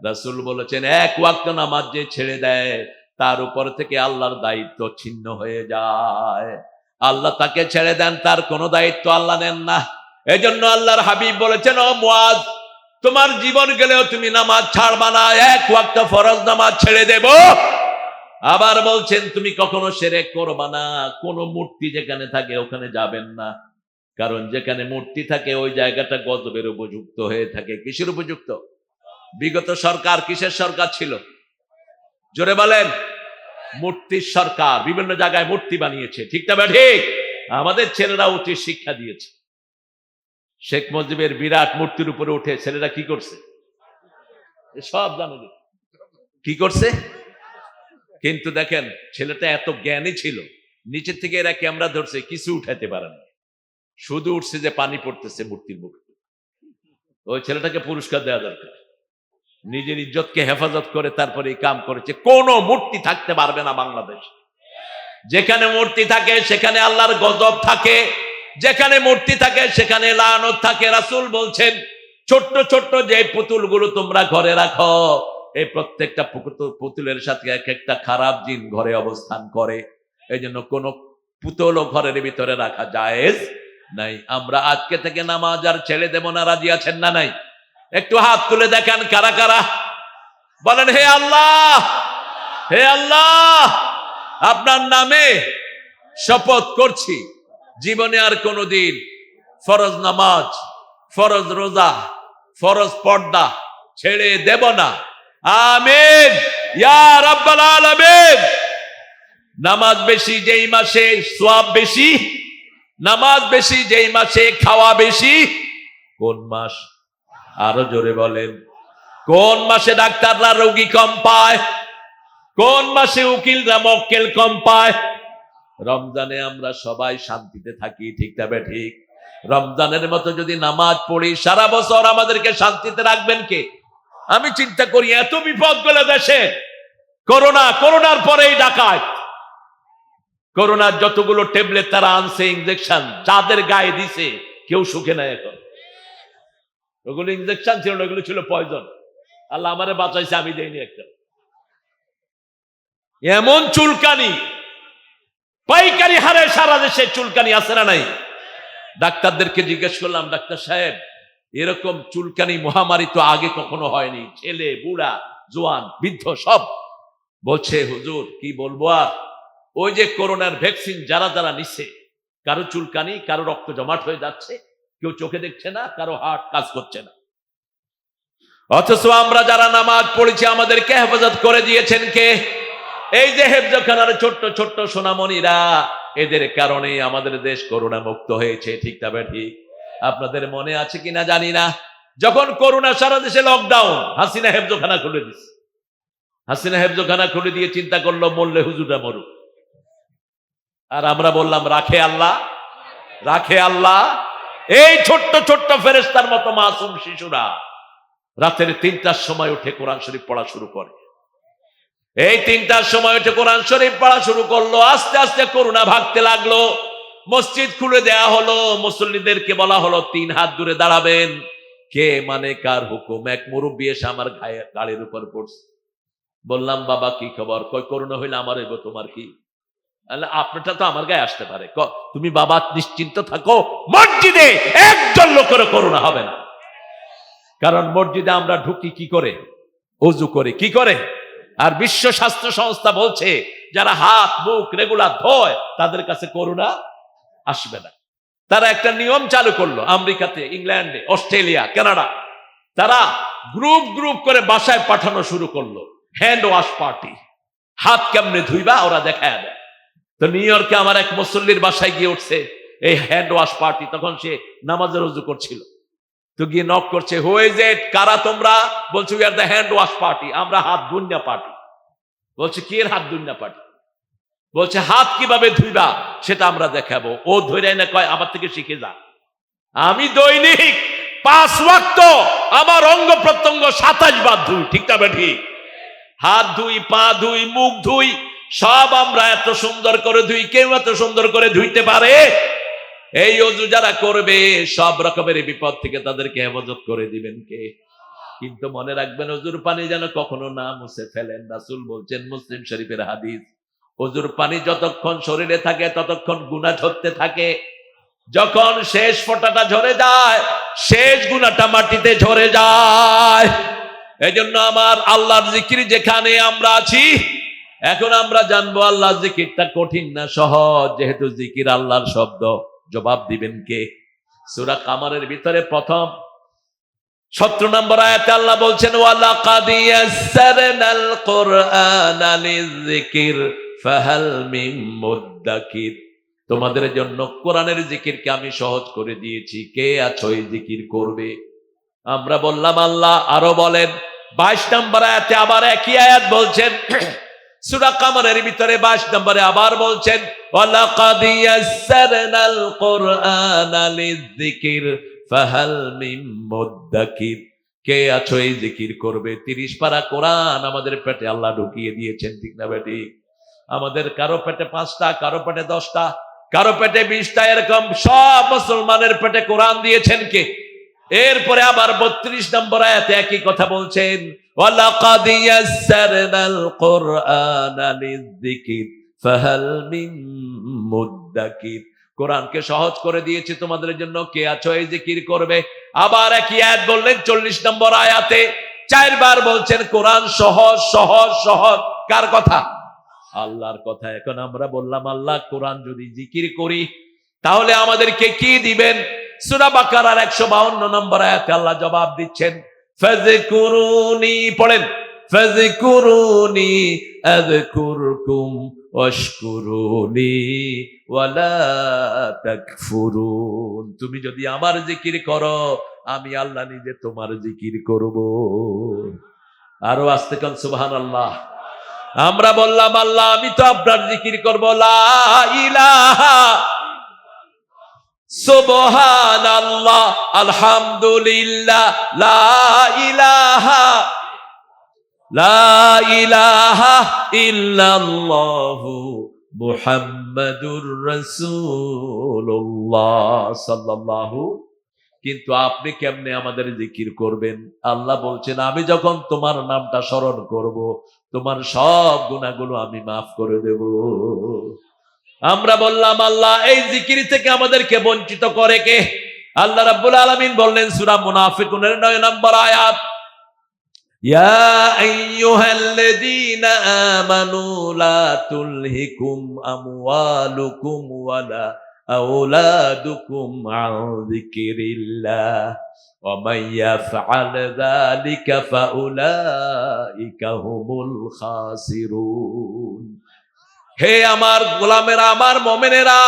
রাসূল বলেছেন, 1 ওয়াক্ত নামাজ যে ছেড়ে দেয় তার উপর থেকে আল্লাহর দায়িত্ব ছিন্ন হয়ে যায়। আল্লাহ তাকে ছেড়ে দেন, তার কোনো দায়িত্ব আল্লাহ নেন না। এজন্য আল্লাহর হাবিব বলেছেন, ও মুআজ, তোমার জীবন গেলেও তুমি নামাজ ছাড়বা না, 1 ওয়াক্ত ফরজ নামাজ ছেড়ে দেব। আবার বলছেন, তুমি কখনো শিরক করবা না, কোন মূর্তি যেখানে থাকে ওখানে যাবেন না, কারণ যেখানে মূর্তি থাকে ওই জায়গাটা গজবের উপযুক্ত হয়ে থাকে। কিসের উপযুক্ত? বিগত সরকার কিসের সরকার ছিল? জোরে বলেন। মূর্তির সরকার। বিভিন্ন জায়গায় মূর্তি বানিয়েছে, ঠিক না ঠিক? আমাদের ছেলেরা উচিত শিক্ষা দিয়েছে। শেখ মুজিবের বিরাট মূর্তির উপরে উঠে ছেলেরা কি করছে? সব জানো কি করছে। কিন্তু দেখেন, ছেলেটা এত জ্ঞানী ছিল, নিচের থেকে এরা ক্যামেরা ধরছে, কিছু উঠাতে পারে না, শুধু উঠছে যে পানি পড়তেছে মূর্তির মুখে। ওই ছেলেটাকে পুরস্কার দেওয়া দরকার। নিজের ইজ্জতকে হেফাজত করে তারপরে এই কাম করেছে। কোন মূর্তি থাকতে পারবে না বাংলাদেশ। যেখানে মূর্তি থাকে সেখানে আল্লাহর গজব থাকে, যেখানে মূর্তি থাকে সেখানে লানত থাকে। রাসূল বলছেন, ছোট্ট ছোট্ট যে পুতুলগুলো তোমরা ঘরে রাখো, এই প্রত্যেকটা পুতুলের সাথে এক একটা খারাপ জিন ঘরে অবস্থান করে। এই জন্য কোন পুতুল ঘরের ভিতরে রাখা জায়েজ নাই। আমরা আজকে থেকে নামাজ আর ছেড়ে দেব না, রাজি আছেন না নাই? একটু হাত তুলে দেখেন কারা কারা। বলেন, হে আল্লাহ, হে আল্লাহ, আপনার নামে শপথ করছি জীবনে আর কোনদিন ফরজ নামাজ, ফরজ রোজা, ফরজ পর্দা ছেড়ে দেব না। আমিন ইয়া রাব্বাল আলামিন। নামাজ বেশি যেই মাসে সওয়াব বেশি, নামাজ বেশি যেই মাসে খাওয়া বেশি। কোন মাস? আরো জোরে বলেন। কোন মাসে ডাক্তাররা রোগী কম পায়? কোন মাসে উকিলরা মক্কেল কম পায়? রমজানে আমরা সবাই শান্তিতে থাকি, ঠিক না ঠিক? রমজানের মতো যদি নামাজ পড়ি সারা বছর আমাদেরকে শান্তিতে রাখবেন কে? আমি চিন্তা করি এত বিপদ গেল দেশে, করোনার পরেই ডাকাত, করোনার যতগুলো ট্যাবলেট তারা আনছে, ইনজেকশন যাদের গায়ে দিছে কেউ সুখে নাই এখন। ওগুলো ইনজেকশন ছিল না, ওগুলো ছিল পয়জন। আল্লাহ আমারে বাঁচাইছে, আমি দেইনি একটা। এমন চুলকানি পাইকারি হারে সারা দেশে চুলকানি আছে না নাই? ডাক্তারদেরকে জিজ্ঞেস করলাম, ডাক্তার সাহেব এরকম চুলকানি মহামারী তো আগে কখনো হয়নি, ছেলে বুড়া জোয়ান বৃদ্ধ সব। বলছে হুজুর কি বলবো আর, ওই যে করোনার ভ্যাকসিন যারা যারা নিচ্ছে, কারো চুলকানি, কারো রক্ত জমাট হয়ে যাচ্ছে, কেউ চোখে দেখছে না, কারো হার্ট কাজ করছে না। অথচ আমরা যারা নামাজ পড়েছি আমাদেরকে হেফাজত করে দিয়েছেন কে? এই যে হেফজখানার ছোট্ট ছোট্ট সোনামণিরা, এদের কারণে আমাদের দেশ করোনা মুক্ত হয়েছে, ঠিক না ঠিক? আপনাদের মনে আছে কিনা জানি না, যখন করোনা সারা দেশে লকডাউন, হাসিনা হেফজখানা খুলে দিচ্ছে। হাসিনা হেফজখানা খুলে দিয়ে চিন্তা করলো মরলে হুজুরটা মরুক। আর আমরা বললাম রাখে আল্লাহ, রাখে আল্লাহ। এই ছোট্ট ছোট্ট ফেরেশতার মতো মাসুম শিশুরা রাতের 3টার সময় উঠে কোরআন শরীফ পড়া শুরু করে। এই 3টার সময় উঠে কোরআন শরীফ পড়া শুরু করলো। আস্তে আস্তে করোনা ভাগতে লাগলো। মসজিদ খুলে দেয়া হলো, মুসল্লিদেরকে বলা হলো 3 হাত দূরে দাঁড়াবেন। কে মানে কার হুকুম? এক মুরব্বী এসে আমার গাড়ির উপর পড়ছে। বললাম বাবা কি খবর? কই করোনা হইলে আমার হইব, তোমার কি? আপনারটা তো আমার গায়ে আসতে পারে। তুমি বাবা নিশ্চিন্ত থাকো, মসজিদে একজন লোকেরও করোনা হবে না। কারণ মসজিদে আমরা ঢুকি কি করে? ওযু করে। কি করে? আর বিশ্ব স্বাস্থ্য সংস্থা বলছে যারা হাত মুখ রেগুলার ধোয় তাদের কাছে করোনা আসবে না। তারা একটা নিয়ম চালু করলো আমেরিকাতে, ইংল্যান্ডে, অস্ট্রেলিয়া, কানাডা। তারা গ্রুপ গ্রুপ করে বাসায় পাঠানো শুরু করলো হ্যান্ড ওয়াশ পার্টি। হাত কেমনে ধুইবা ওরা দেখায় দেয়। তো নিউ ইয়র্কে আমার এক মুসল্লির বাসায় গিয়ে উঠছে এই হ্যান্ড ওয়াশ পার্টি। তখন সে নামাজের ওযু করছিল। তো গিয়ে নক করছে, হু ইজ ইট? কারা তোমরা? বলছে we are the hand wash party. আমরা হাত দুনিয়া পার্টি। বলছে কি এর হাত দুনিয়া পার্টি? বলছে হাত কিভাবে ধুইবা সেটা আমরা দেখাবো। ও ধরে না কয় আমার থেকে শিখে যা। আমি দৈনিক 5 ওয়াক্ত আমার অঙ্গ প্রত্যঙ্গ 27 বার ধুই, ঠিক না ঠিক? হাত ধুই, পা ধুই, মুখ ধুই, সব আমরা এত সুন্দর করে ধুই। কেউ এত সুন্দর করে ধুইতে পারে? এই ওযু যারা করবে সব রকমের বিপদ থেকে তাদেরকে হেফাজত করে দিবেন কে? কিন্তু মনে রাখবেন ওযুর পানি যেন কখনো না মুছে ফেলেন। রাসূল বলছেন, মুসলিম শরীফের হাদিস, ওযুর পানি যতক্ষণ শরীরে থাকে ততক্ষণ গুনাহ ঝরতে থাকে। যখন শেষ ফোঁটাটা ঝরে যায়, শেষ গুনাহটা মাটিতে ঝরে যায়। এজন্য আমার আল্লাহর জিকির যেখানে আমরা আছি, এখন আমরা জানবো আল্লাহর জিকিরটা কঠিন না সহজ। যেহেতু জিকির আল্লাহর শব্দ, জবাব দিবেন কে? সূরা কামারের ভিতরে প্রথম 17 নম্বর আয়াতে আল্লাহ বলছেন, ওয়ালাকাদ ইয়াসসারনাল কুরআনা লিযিকির ফাহাল মিন মুদ্দাকির। তোমাদের জন্য কোরআনের জিকিরকে আমি সহজ করে দিয়েছি, কে আছো এই জিকির করবে? আমরা বললাম আল্লাহ। আরো বলেন 22 নম্বর আয়াতে আবার একই আয়াত বলছেন। সূরা কামারের ভিতরে 22 নম্বরে আবার বলছেন, ওয়ালাকাদ ইয়াসসারনাল কুরআনা লিযিকির ফাহাল মিন মুদ্দাকির। কে আছো এই জিকির করবে? 30 পারা কোরআন আমাদের পেটে আল্লাহ ঢুকিয়ে দিয়েছেন, ঠিক না বেটি? আমাদের কারো পেটে 5টা, কারো পেটে 10টা, কারো পেটে 20টা, এরকম সব মুসলমানের পেটে কোরআন দিয়েছেন কে? এরপরে আবার 32 নম্বর আয়াতে একই কথা বলছেন, ওয়ালাকাদ ইয়াসসারনাল কুরআনা লিযিকির ফাহাল মিন মুদ্দাকির। কোরআনকে সহজ করে দিয়েছি তোমাদের জন্য, কে আছো এই জিকির করবে? আবার একই আয়াত বললেন 40 নম্বর আয়াতে 4 বার বলছেন কোরআন সহজ সহজ সহজ। কার কথা? আল্লাহর কথা। এখন আমরা বললাম আল্লাহ কোরআন যদি জিকির করি তাহলে আমাদেরকে কি দিবেন? সূরা বাকারার 152 নম্বর আয়াতে আল্লাহ জবাব দিচ্ছেন, ফাযকুরুনি, পড়েন, ফাযকুরুনি আযকুরকুম ওয়াশকুরুনি ওয়ালা তাকফুরুন। তুমি যদি আমার জিকির করো, আমি আল্লাহ নিজে তোমার জিকির করব। আরো আস্তে কান সুবহানাল্লাহ। আমরা বললাম, আল্লাহ আমি তো আপনার জিকির করব, লা ইলাহা সুবহানাল্লাহ আলহামদুলিল্লাহ লা ইলাহা ইল্লাল্লাহু মুহাম্মাদুর রাসূলুল্লাহ সাল্লাল্লাহু। কিন্তু আপনি কেমনে আমাদের জিকির করবেন? আল্লাহ বলছেন, আমি যখন তোমার নামটা স্মরণ করব, তোমার সব গুনাহগুলো আমি মাফ করে দেব। আমরা বললাম, আল্লাহ এই জিকির থেকে আমাদেরকে বঞ্চিত করে কে? আল্লাহ রাব্বুল আলামিন বললেন সূরা মুনাফিকুনের 9 নম্বর আয়াত, ইয়া আইয়ুহাল্লাযীনা আমানু লা তুলহিকুম আমওয়ালুকুম ওয়ালা আওলাদুকুম আন যিকিরিল্লাহ ওয়া মান ইয়াফআল যালিকা ফাউলাইকা হুমুল খাসিরুন। হে আমার গোলামেরা, আমার মুমিনেরা,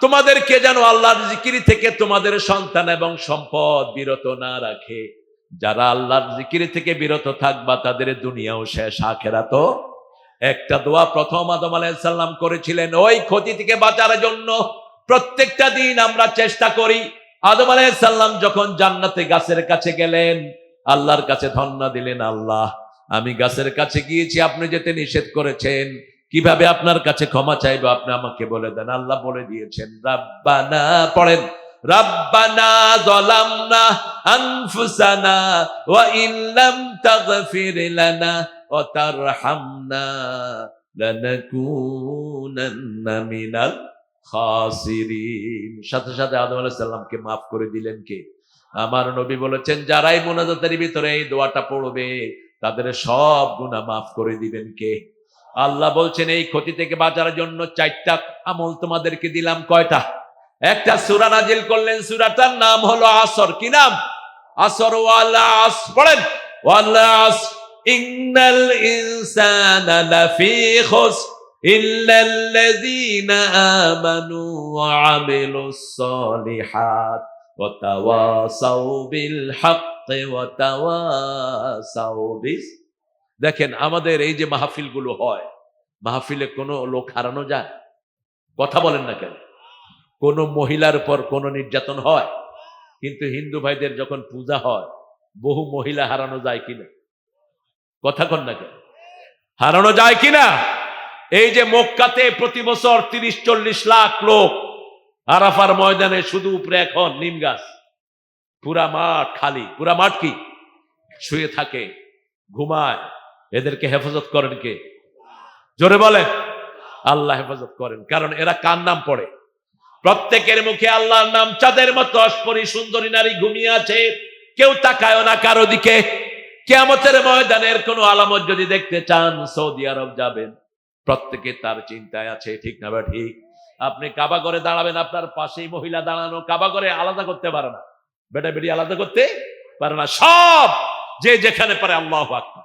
তোমাদেরকে যেন আল্লাহর জিকির থেকে তোমাদের সন্তান এবং সম্পদ বিরত না রাখে। যারা আল্লাহর জিকির থেকে বিরত থাকবা, তাদের দুনিয়াও শেষ, আখিরাতও। একটা দোয়া প্রথম আদম আলাইহিস সালাম করেছিলেন ওই ক্ষতি থেকে বাঁচার জন্য। প্রত্যেকটা দিন আমরা চেষ্টা করি। আদম আলাইহিস সালাম যখন জান্নাতে গাছের কাছে গেলেন, আল্লাহর কাছে ধন্না দিলেন, আল্লাহ আমি গাছের কাছে গিয়েছি, আপনি যেতে নিষেধ করেছেন, কিভাবে আপনার কাছে ক্ষমা চাইবো আপনি আমাকে বলে দেন। আল্লাহ বলে দিয়েছেন, রাব্বানা, পড়েন, রাব্বানা যালামনা আনফুসানা ওয়া ইল্লাম তাগফির লানা ওয়া তারহামনা লানাকুনান্না মিনাল খাসিরিন। সাথে সাথে আদম আলাইহিস সালামকে maaf করে দিলেন কে? আমার নবী বলেছেন, যারাই মুনাজাতের ভিতরে এই দোয়াটা পড়বে, তাদের সব গুনাহ maaf করে দিবেন কে? আল্লাহ বলছেন, এই ক্ষতি থেকে বাঁচার জন্য 4টা আমল তোমাদেরকে দিলাম। কয়টা? একটা সূরা নাজিল করলেন, সূরাটার নাম হলো আসর। কি নাম? আসর। ওয়াল আসর, পড়েন, ওয়াল আসর ইন্নাল ইনসানা লাফি খুসর ইল্লাল্লাযীনা আমানু ওয়া আমিলুস সলিহাত ওয়া তাওয়াসাউ বিল হাক্কি ওয়া তাওয়াসাউ বিস। দেখেন, আমাদের এই যে মাহফিলগুলো হয়, মাহফিলে কোনো লোক হারানো যায়? কথা বলেন না কেন? কোন মহিলার উপর কোন নির্যাতন হয়? কিন্তু হিন্দু ভাইদের যখন পূজা হয়, বহু মহিলা হারানো যায় কিনা? কথা কন না কেন? হারানো যায় কিনা? এই যে মক্কাতে প্রতি বছর 30-40 লাখ লোক আরাফার ময়দানে, শুধু উপরে এখন নিম গাছ, পুরা মাঠ খালি। পুরা মাঠ কি শুয়ে থাকে, ঘুমায়। এদেরকে হেফাজত করেন কে? জোরে বলেন। আল্লাহ হেফাজত করেন। কারণ এরা কার নাম পড়ে? প্রত্যেকের মুখে আল্লাহর নাম। চাঁদের মতো অস্পরি সুন্দরী নারী ঘুমিয়ে আছে, কেউ তাকায় না কারো দিকে। কিয়ামতের ময়দানের কোন আলামত যদি দেখতে চান, সৌদি আরব যাবেন, প্রত্যেকে তার চিন্তায় আছে। ঠিক না বা ঠিক? আপনি কাবা ঘরে দাঁড়াবেন, আপনার পাশেই মহিলা দাঁড়ানো, কাবা ঘরে আলাদা করতে পারে না, বেটা বেটি আলাদা করতে পারে না, সব যে যেখানে পারে আল্লাহু আকবার।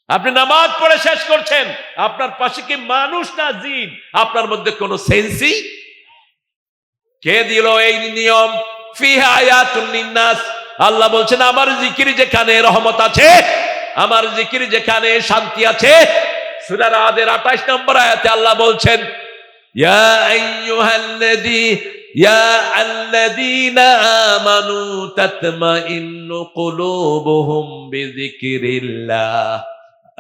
আপনি নামাজ পড়ে শেষ করছেন, আপনার পাশে কি মানুষ না জিন? আপনার মধ্যে কোনো সেন্সই? কে দিল এই নিয়ম? ফিহা আয়াতুন লিন্নাস। আল্লাহ বলছেন, আমার জিকির যেখানে রহমত আছে, আমার জিকির যেখানে শান্তি আছে। সূরা রাদের 28 নম্বর আয়াতে আল্লাহ বলছেন, ইয়া আল্লাযীনা আমানু তাতমাইন্নু কুলুবুহুম বিযিকরিল্লাহ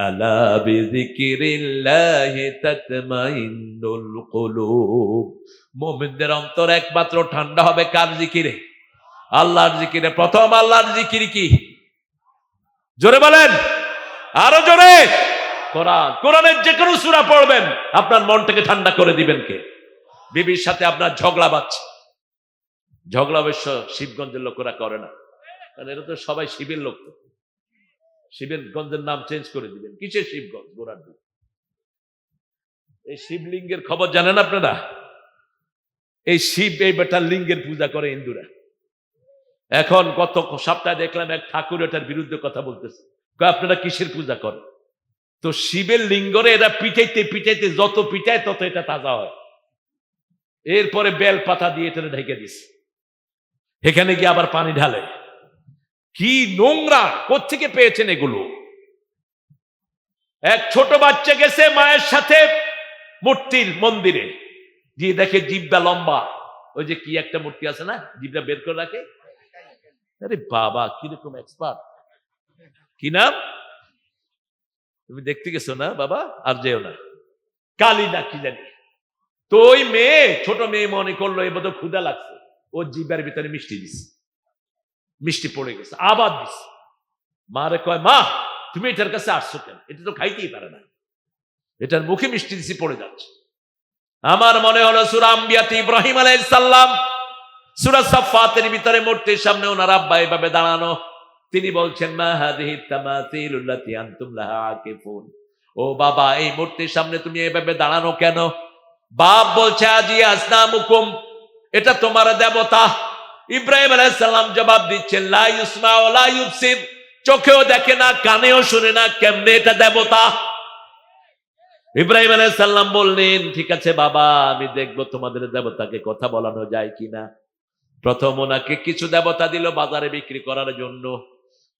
আলা বিযিকরিল্লাহি তাতমাইন্নুল কুলুব। মুমিনদের অন্তর একমাত্র ঠান্ডা হবে কার জিকিরে? আল্লাহর জিকিরে। প্রথম আল্লাহর জিকির কি? জোরে বলেন, আরো জোরে। কোরআন। কোরআনের যে কোনো সূরা পড়বেন, আপনার মনটাকে ঠান্ডা করে দিবেন কে? বিবির সাথে আপনার ঝগড়া বাজছে, ঝগড়া অবশ্য শিবগঞ্জের লোকেরা করে না, কারণ এরা তো সবাই শিবের লোক। শিবগঞ্জের নাম চেঞ্জ করে দিবেন। কিসের শিবগঞ্জ? গোড়ার দিন। এই শিবলিঙ্গের খবর জানেন আপনারা? এই শিব, এই বেটার লিঙ্গের পূজা করে হিন্দুরা। এখন গত সপ্তাহে দেখলাম এক ঠাকুর এটার বিরুদ্ধে কথা বলতেছে, আপনারা কিসের পূজা করেন? তো শিবের লিঙ্গরে এরা পিটাইতে পিটাইতে যত পিটায় তত এটা তাজা হয়। এরপরে বেল পাতা দিয়ে এটা ঢেকে দিছে, এখানে গিয়ে আবার পানি ঢালে। কি নোংরা! কোত্থেকে পেয়েছেন এগুলো? এক ছোট বাচ্চা গেছে মায়ের সাথে মূর্তির মন্দিরে, গিয়ে দেখে জিভটা লম্বা, ওই যে কি একটা মূর্তি আছে না, জিভটা বের করে রাখে। আরে বাবা, কিরকম এক্সপার্ট! কি নাম? তুমি দেখতে গেছো না বাবা? আর যেও না, কালী না কি জানি। তো ওই মেয়ে, ছোট মেয়ে মনে করলো এ বোধহয় ক্ষুধা লাগছে, ও জিভের ভিতরে মিষ্টি দিছে, মিষ্টি পড়ে গেছে, আবার দিছে। মারে কয়, মা তুমি এটার কাছে আসছো কেন? এটা তো খাইতেই পারে না, এটার মুখে মিষ্টি দিছি পড়ে যাচ্ছে। আমার মনে হলো সূরা আম্বিয়াতে ইব্রাহিম আলাইহিস সালাম, সূরা সাফফাতের ভিতরে মূর্তির সামনে ওনার আব্বা এভাবে দাঁড়ানো, তিনি বলছেন, মা হাযিহি তামাসিলুল্লাতী আনতুম লাহা আকিফুন। ও বাবা, এই মূর্তির সামনে তুমি এভাবে দাঁড়ানো কেন? বাপ বলছে, আজি আসনামুকুম, এটা তোমার দেবতা। ইব্রাহিম আলাইহিস সালাম জবাব দিচ্ছেন, লা ইউসমা ওয়া লা ইউবসির, চোখেও দেখে না, কানেও শুনে না, কেমনে এটা দেবতা? ইব্রাহিম আলাইহিস সালাম বললেন, ঠিক আছে বাবা, আমি দেখবো তোমাদের দেবতাকে কথা বলানো যায় কিনা। প্রথম ওনাকে কিছু দেবতা দিল বাজারে বিক্রি করার জন্য।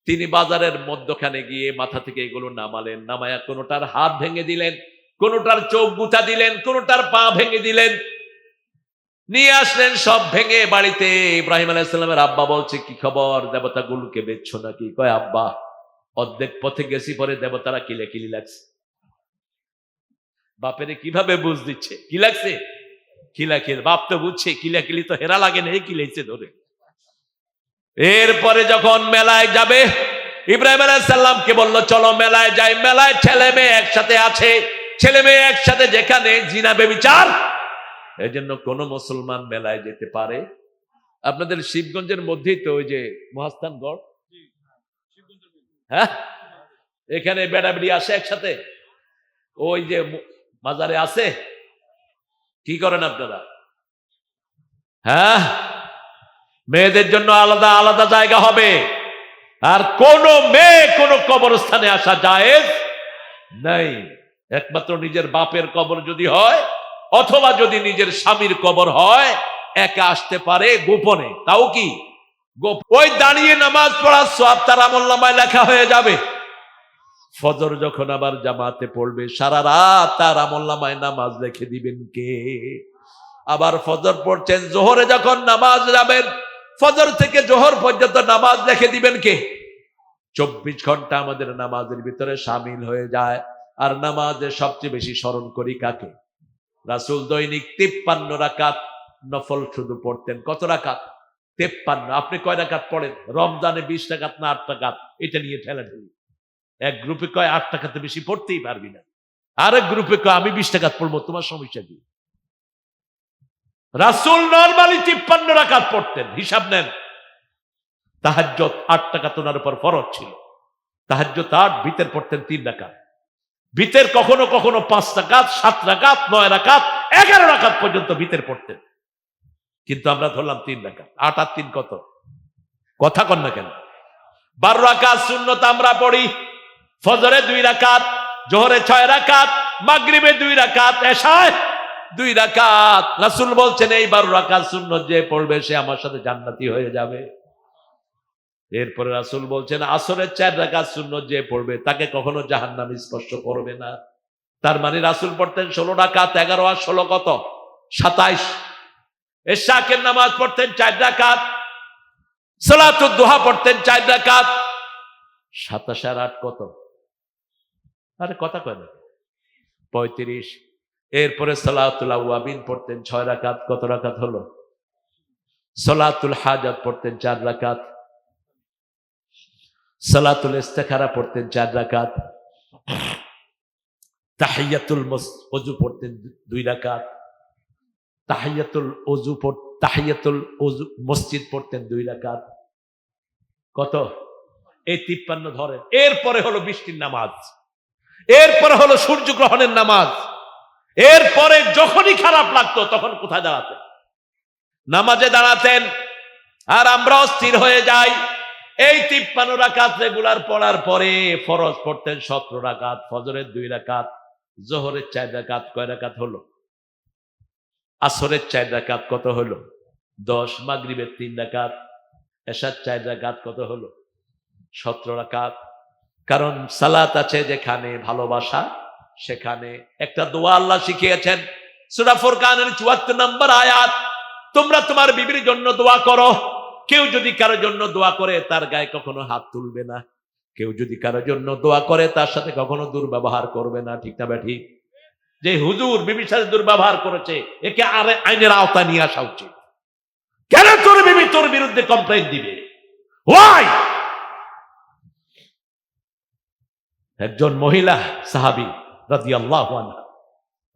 তিনি বাজারের মধ্যখানে গিয়ে মাথা থেকে এগুলো নামালেন, নামায়া কোনোটার হাত ভেঙে দিলেন, কোনোটার চোখ গুঁতা দিলেন, কোনোটার পা ভেঙে দিলেন, নিয়ে আসলেন সব ভেঙে বাড়িতে। ইব্রাহিম আলাইহিস সালামের আব্বা বলছে, কি খবর, দেবতাগুলোকে বেচছো নাকি? কয়, আব্বা অর্ধেক পথে গেছি, পরে দেবতারা কিলাকিলি লাগছে। বাপেরে কিভাবে বুঝ দিচ্ছে কি লাগছে? কিলাকিল। বাপ তো বুঝছে কিলাকিলি তো হেরা লাগে না, এই কিলাইছে ধরে। এরপরে যখন মেলায় যাবে, ইব্রাহিম আলাইহিস সালামকে বলল, চলো মেলায় যাই। মেলায় ছেলে মেয়ে একসাথে আছে, ছেলে মেয়ে একসাথে, যেখানে জিনা ব্যভিচার। এই জন্য কোন মুসলমান মেলায় যেতে পারে? আপনাদের শিবগঞ্জের মধ্যেই তো ওই যে মহাস্থানগড়, হ্যাঁ, এখানে বেড়াবেড়ি আসে একসাথে, ওই যে মাজারে আছে। কি করেন আপনারা? হ্যাঁ, মেয়েদের জন্য আলাদা আলাদা জায়গা হবে, আর কোন মেয়ে কোন কবরস্থানে আসা জায়েজ নাই। একমাত্র নিজের বাপের কবর যদি হয়, অথবা যদি নিজের স্বামীর কবর হয়, একা আসতে পারে গোপনে। তাও কি ওই দাঁড়িয়ে নামাজ পড়ার সওয়াব তার আমলনামায় লেখা হয়ে যাবে। ফজর যখন আবার জামাতে পড়বে, সারা রাত তার আমলনামায় নামাজ লিখে দিবেন কে? আবার ফজর পড়ছেন, জোহরে যখন নামাজ যাবেন, ফজর থেকে জোহর পর্যন্ত নামাজ লিখে দিবেন কে? 24 ঘন্টা আমাদের নামাজের ভিতরে শামিল হয়ে যায়। আর নামাজে সবচেয়ে বেশি স্মরণ করি কাকে? রাসূল দৈনিক 53 রাকাত নফল শুধু পড়তেন। কত রাকাত? 53। আপনি কয় রাকাত পড়েন? রমজানে 20 রাকাত না 8 রাকাত? এটা নিয়ে ঠেলাঠেলি। এক গ্রুপে কয় 8 টাকাতে বেশি পড়তেই পারবি না, আরেক গ্রুপে কয় আমি 20 টাকাত পড়বো, তোমার সমস্যা কি? রাসূল নরমালি 53 রাকাত পড়তেন। হিসাব নেন, তাহাজ্জুদ 8 টাকাত ওনার উপর ফরজ ছিল। তাহাজ্জুদ 8, ভিতর পড়তেন 3 রাকাত। ভিতর কখনো কখনো 5 রাকাত, 7 রাকাত, 9 রাকাত, 11 রাকাত পর্যন্ত ভিতর পড়তেন। কিন্তু আমরা ধরলাম 3 রাকাত। 8 আর 3 কত? কথা কন না কেন? 12 রাকাত সুন্নত আমরা পড়ি। ফজরে 2 রাকাত, জোহরে 6 রাকাত, মাগরিবে 2 রাকাত, এশায় 2 রাকাত। রাসূল বলছেন, এই 12 রাকাত সুন্নত যে পড়বে সে আমার সাথে জান্নাতি হয়ে যাবে। এরপরে রাসূল বলছেন, আসরের 4 রাকাত সুন্নত যে পড়বে তাকে কখনো জাহান্নাম স্পর্শ করবে না। তার মানে রাসূল পড়তেন 16 রাকাত, 11 আর 16 কত? 27। ইশাকের নামাজ পড়তেন 4 রাকাত, সালাতুদ দুহা পড়তেন 4 রাকাত, 27 আর 8 কত? আরে কথা কয় না, 35। এরপরে সালাতুল আওয়াবিন পড়তেন 6 রাকাত। কত রাকাত হলো? সালাতুল হাজাত পড়তেন 4 রাকাত, সালাতুল ইস্তিখারা পড়তেন 4 রাকাত, তাহিয়াতুল ওযু পড়তেন 2 রাকাত, তাহিয়াতুল ওযু মসজিদ পড়তেন 2 রাকাত। কত? এই 53 ধরেন। এরপরে হলো বৃষ্টির নামাজ, এরপরে হলো সূর্যগ্রহণের নামাজ। এরপরে যখনই খারাপ লাগতো তখন কোথায় দাঁড়াতেন? নামাজে দাঁড়াতেন, আর আমরা অস্থির হয়ে যাই। এই 53 রাকাত রেগুলার পড়ার পরে ফরজ পড়তেন 17 রাকাত, ফজরের 2 রাকাত, জোহরের 4 রাকাত। কয় রাকাত হলো? আসরের 4 রাকাত কত হলো? 10। মাগরিবের 3 রাকাত, এশার 4 রাকাত কত হলো? 17 রাকাত। কারণ সালাত আছে যেখানে ভালোবাসা সেখানে। একটা দোয়া আল্লাহ শিখিয়েছেন সূরা ফুরকানের 74 নম্বর আয়াত, তোমরা তোমার বিবির জন্য দোয়া করো। কেউ যদি কারোর জন্য দোয়া করে তার গায়ে কখনো হাত তুলবে না, কেউ যদি কারোর জন্য দোয়া করে তার সাথে কখনো দুর্ব্যবহার করবে না। ঠিক না ব্যাঠি? যে হুজুর বিবির সাথে দুর্ব্যবহার করেছে একে আইনের আওতা নিয়ে আসা উচিত। কেন তোর বিবি তোর বিরুদ্ধে কমপ্লেইন দিবে? ওয়াই? একজন মহিলা সাহাবী রাদিয়াল্লাহু আনহা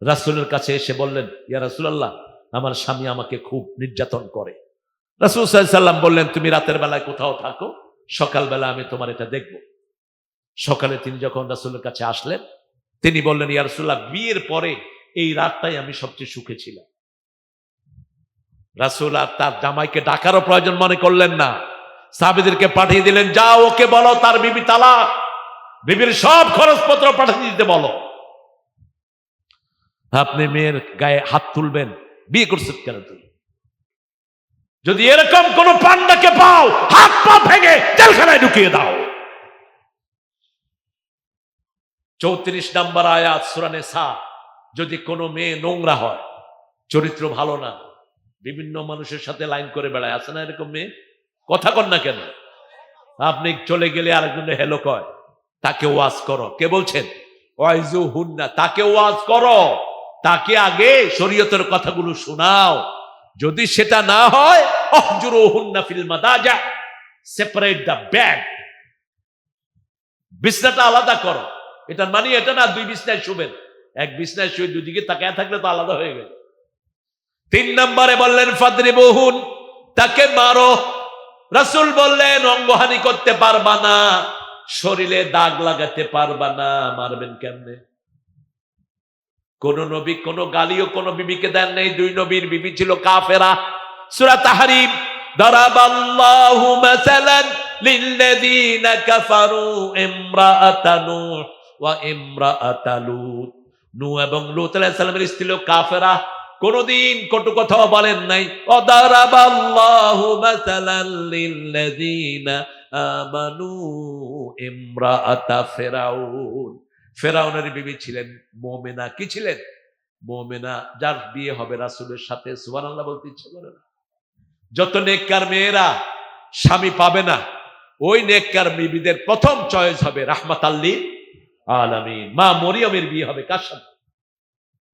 রাসূলের কাছে এসে বললেন, ইয়া রাসূলুল্লাহ, আমার স্বামী আমাকে খুব নির্যাতন করে। রাসূল সাল্লাল্লাহু আলাইহি ওয়াসাল্লাম বললেন, তুমি রাতের বেলায় কোথাও থাকো, সকালবেলা আমি তোমার এটা দেখব। সকালে তিনি যখন রাসূলের কাছে আসলেন, তিনি বললেন, ইয়া রাসূলুল্লাহ, বিয়ের পরে এই রাতটাই আমি সবচেয়ে সুখে ছিলাম। রাসূল আর তার জামাইকে ডাকারও প্রয়োজন মনে করলেন না, সাহাবীদেরকে পাঠিয়ে দিলেন, যাও ওকে বলো তার বিবি তালাক, বিবির সব খরচপত্র পাঠিয়ে দিতে বলো। আপনি মেয়ের গায়ে হাত তুলবেন, বিয়ে করছেন কেন তুই? যদি এরকম কোন পান্ডাকে পাও, হাত পা ভেঙে জেলখানায় ঢুকিয়ে দাও। 34 নম্বর আয়াত সূরা নিসা। যদি কোনো মেয়ে নোংরা হয়, চরিত্র ভালো না, বিভিন্ন মানুষের সাথে লাইন করে বেড়ায়, আছে না এরকম মেয়ে? কথা কন না কেন? আপনি চলে গেলে আরেকজনে হেলো কয়, তাকে ওয়াজ করো। কে বলছেন? ওয়াইজু হুন্না, তাকে ওয়াজ করো, তাকে আগে শরীয়তের কথাগুলো শোনাও। যদি সেটা না হয়, অহজুরুহুন্না ফিল মাদাজা, সেপারেট দ্য বেড, বিছনাটা আলাদা করো। এটার মানে এটা না দুই বিছনায় শুবেন, এক বিছনায় শুয়ে দুদিকে তাকায় থাকলে তো আলাদা হয়ে গেল। 3 নম্বরে বললেন ফাদরিবুহুন, তাকে মারো। রাসূল বললেন অঙ্গহানি করতে পারবা না, শরীরে দাগ লাগাতে পারবা না, মারবেন কেমনে? কোন নবী কোন গালিও কোন বিবিকে দেন নাই। 2 নবীর বিবি ছিল কাফেরা। সূরা তাহরিম, দারাবাল্লাহু মাসালান লিল্লাযীনা কাফারু ইমরাআতা নূহ ওয়া ইমরাআতা লূত। নূহ এবং লূত আলাইহিস সালামের স্ত্রী ছিল কাফেরা, কোনদিন কটু কথাও বলেন নাই। ওয়া দারাবাল্লাহু মাসালান লিল্লাযীনা আমানু ইমরাআতা ফিরাউন। ফেরাউনের বিবি ছিলেন মুমিনা। কি ছিলেন? মুমিনা, যার বিয়ে হবে রাসূলের সাথে। সুবহানাল্লাহ বলতে ইচ্ছে করে না? যত নেককার মেয়েরা স্বামী পাবে না, ওই নেককার বিবিদের প্রথম চয়েস হবে রাহমাতাল লিল আলামিন। মা মরিয়মের বিয়ে হবে কার সাথে?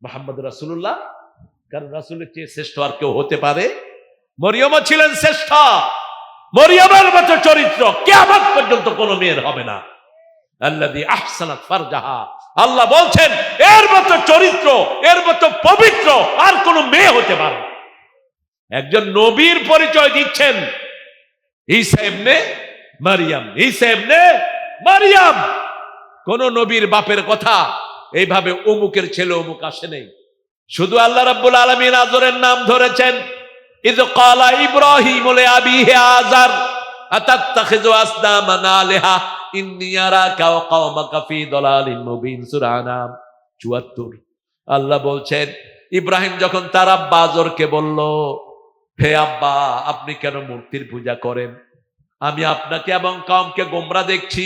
মুহাম্মদ রাসূলুল্লাহ। কারণ রাসূলের চেয়ে শ্রেষ্ঠ আর কেউ হতে পারে? মরিয়মও ছিলেন শ্রেষ্ঠ। মরিয়মের মতো চরিত্র কিয়ামত পর্যন্ত কোনো মেয়ের হবে না। আল্লাযী আহসানাত ফারজাহা, আল্লাহ বলছেন এর মতো চরিত্র, এর মতো পবিত্র আর কোন মেয়ে হতে পারে না। একজন নবীর পরিচয় দিচ্ছেন ঈসা ইবনে মারইয়াম, ঈসা ইবনে মারইয়াম। কোন নবীর বাপের কথা এইভাবে অমুকের ছেলে অমুক আসে নেই। শুধু আল্লাহ রাব্বুল আলামিন আজরের নাম ধরেছেন। ইয ক্বালা ইব্রাহিম লিআবিহি আযার আতাত্তাখিযু আসনামান আলিহা ইন্নী আরাকা ওয়া কওমাকা ফি দালালিন মুবিন। সূরা আনাম ৭৪। আল্লাহ বলছেন ইব্রাহিম যখন তার আব্বা আজরকে বলল, হে আব্বা, আপনি কেন মূর্তির পূজা করেন? আমি আপনাকে এবং কওমকে গোমরা দেখছি।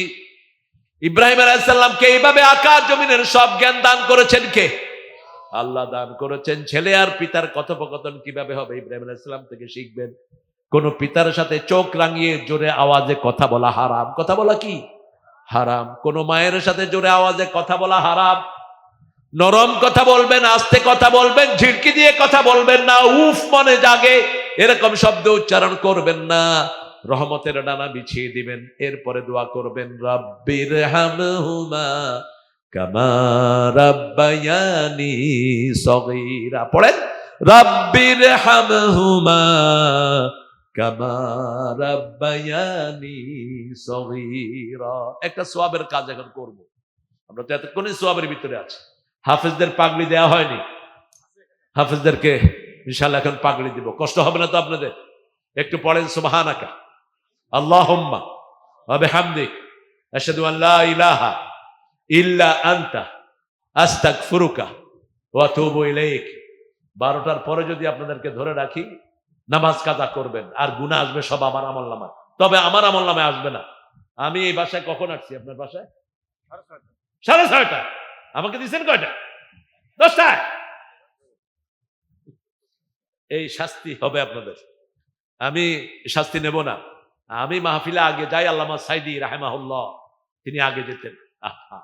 ইব্রাহিম আলাইহিস সালামকে এইভাবে আকাশ জমিনের সব জ্ঞান দান করেছেন কে? আল্লাহ দান করেছেন। ছেলে আর পিতার কথোপকথন কিভাবে হবে ইব্রাহিম আলাইহিস সালাম থেকে শিখবেন। কোন পিতার সাথে চোখ রাঙিয়ে জোরে আওয়াজে কথা বলা হারাম। কথা বলা কি হারাম। কোন মায়ের সাথে জোরে আওয়াজে কথা বলা হারাম। নরম কথা বলবেন, আস্তে কথা বলবেন, ঝিড়কি দিয়ে কথা বলবেন না। উফ মনে জাগে এরকম শব্দ উচ্চারণ করবেন না। রহমতের ডানা বিছিয়ে দিবেন। এরপরে দোয়া করবেন, রাব্বির হামহুমা কামা রাব্বায়ানি সগীরা। পড়েন, রাব্বির হামহুমা কামা রাব্বায়ানি সগীরা। একটা সওয়াবের কাজ এখন করব। আমরা তো এতক্ষণই সওয়াবের ভিতরে আছি। হাফেজদের পাগড়ি দেওয়া হয়নি। হাফেজদেরকে ইনশাআল্লাহ এখন পাগড়ি দিব। কষ্ট হবে না তো আপনাদের? একটু পড়েন সুবহানাকা আল্লাহুম্মা ওয়া বিহামদিক আশহাদু আন লা ইলাহা ইল্লা আনতা আস্তাগফিরুকা ওয়া আতুবু ইলাইক। 12টার পরে যদি আপনাদেরকে ধরে রাখি, নামাজ কাজা করবেন, আর গুনাহ আসবে সব আমার আমলনামায়। তবে আমার আমলনামায় আসবে না। আমি এই বাসায় কখন আসছি? আপনার বাসায় 6:30। আমাকে দিচ্ছেন কয়টা? 10টায়। এই শাস্তি হবে আপনাদের। আমি শাস্তি নেব না। আমি মাহফিলে আগে যাই, আল্লামা সাইদি রাহিমাহুল্লাহ তিনি আগে যেতেন। আহা,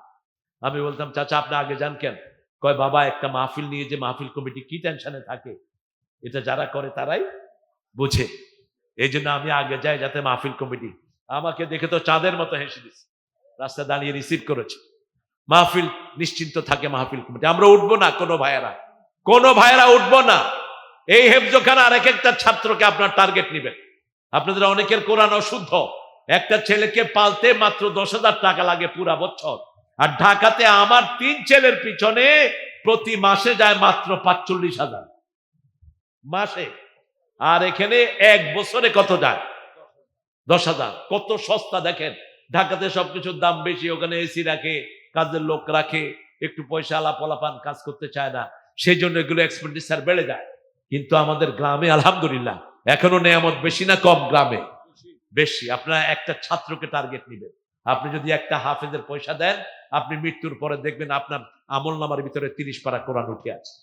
আমি বলতাম চাচা আপনি আগে যান কেন? কয় বাবা, একটা মাহফিল নিয়ে যে মাহফিল কমিটি কি টেনশনে থাকে, এটা যারা করে তারাই বুঝে। এই জন্য আমি আগে যাই, যাতে মাহফিল কমিটি আমাকে দেখে তো চাঁদের মতো হেসে দিচ্ছে, রাস্তায় দাঁড়িয়ে রিসিভ করেছে। মাহফিল নিশ্চিন্ত থাকে মাহফিল কমিটি। আমরা উঠবো না, কোনো ভাইয়েরা উঠবো না। এই হেফজখানা আর এক একটা ছাত্রকে আপনার টার্গেট নিবেন। আপনাদের অনেকের কোরআন অশুদ্ধ। একটা ছেলেকে পালতে মাত্র 10,000 টাকা লাগে পুরা বছর। আর ঢাকাতে আমার 3 ছেলের পিছনে প্রতি মাসে যায় মাত্র 45,000 মাসে। আর এখানে এক বছরে কত যায়? 10,000। কত সস্তা দেখেন। ঢাকাতে সবকিছুর দাম বেশি, ওখানে এসি রাখে, কাজের লোক রাখে, একটু পয়সা আলাপ পোলাপান কাজ করতে চায় না, সেই জন্য এগুলো এক্সপেন্ডিচার বেড়ে যায়। কিন্তু আমাদের গ্রামে আলহামদুলিল্লাহ এখনো নেয়ামত বেশি না কম? গ্রামে বেশি। আপনারা একটা ছাত্রকে টার্গেট নিবেন। আপনি যদি একটা হাফেজের পয়সা দেন, আপনি মৃত্যুর পরে দেখবেন আপনার আমলনামার ভিতরে 30 পারা কোরআন উঠে আছে।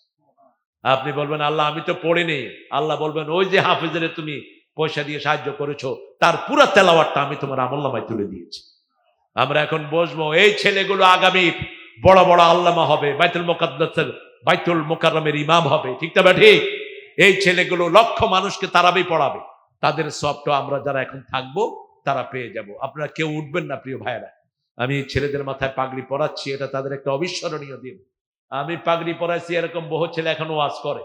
আপনি বলবেন আল্লাহ আমি তো পড়িনি। আল্লাহ বলবেন ওই যে হাফেজের তুমি পয়সা দিয়ে সাহায্য করেছো, তার পুরো তেলাওয়াতটা আমি তোমার আমলনামায় তুলে দিয়েছি। আমরা এখন বসবো, এই ছেলেগুলো আগামী বড় বড় আল্লামা হবে, বাইতুল মোকাররমের ইমাম হবে, ঠিক না ঠিক? এই ছেলেগুলো লক্ষ মানুষকে তারাবি পড়াবে। তাদের সবটা আমরা যারা এখন থাকবো তারা পেয়ে যাব। আপনারা কেউ উঠবেন না প্রিয় ভাইয়েরা। আমি ছেলেদের মাথায় পাগড়ি পরাচ্ছি, এটা তাদের একটা অবিস্মরণীয় দিন। আমি পাগড়ি পরাইছি, এরকম বহু ছেলে এখনো ওয়াজ করে।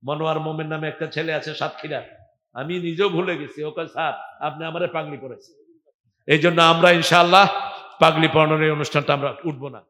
মনোয়ার মোমেন নামে একটা ছেলে আছে সাতক্ষীরা, আমি নিজেও ভুলে গেছি। ওকে স্যার আপনি আমারে পাগড়ি পরাইছেন। এই জন্য আমরা ইনশাআল্লাহ পাগড়ি পরানোর এই অনুষ্ঠানটা আমরা উঠবো না।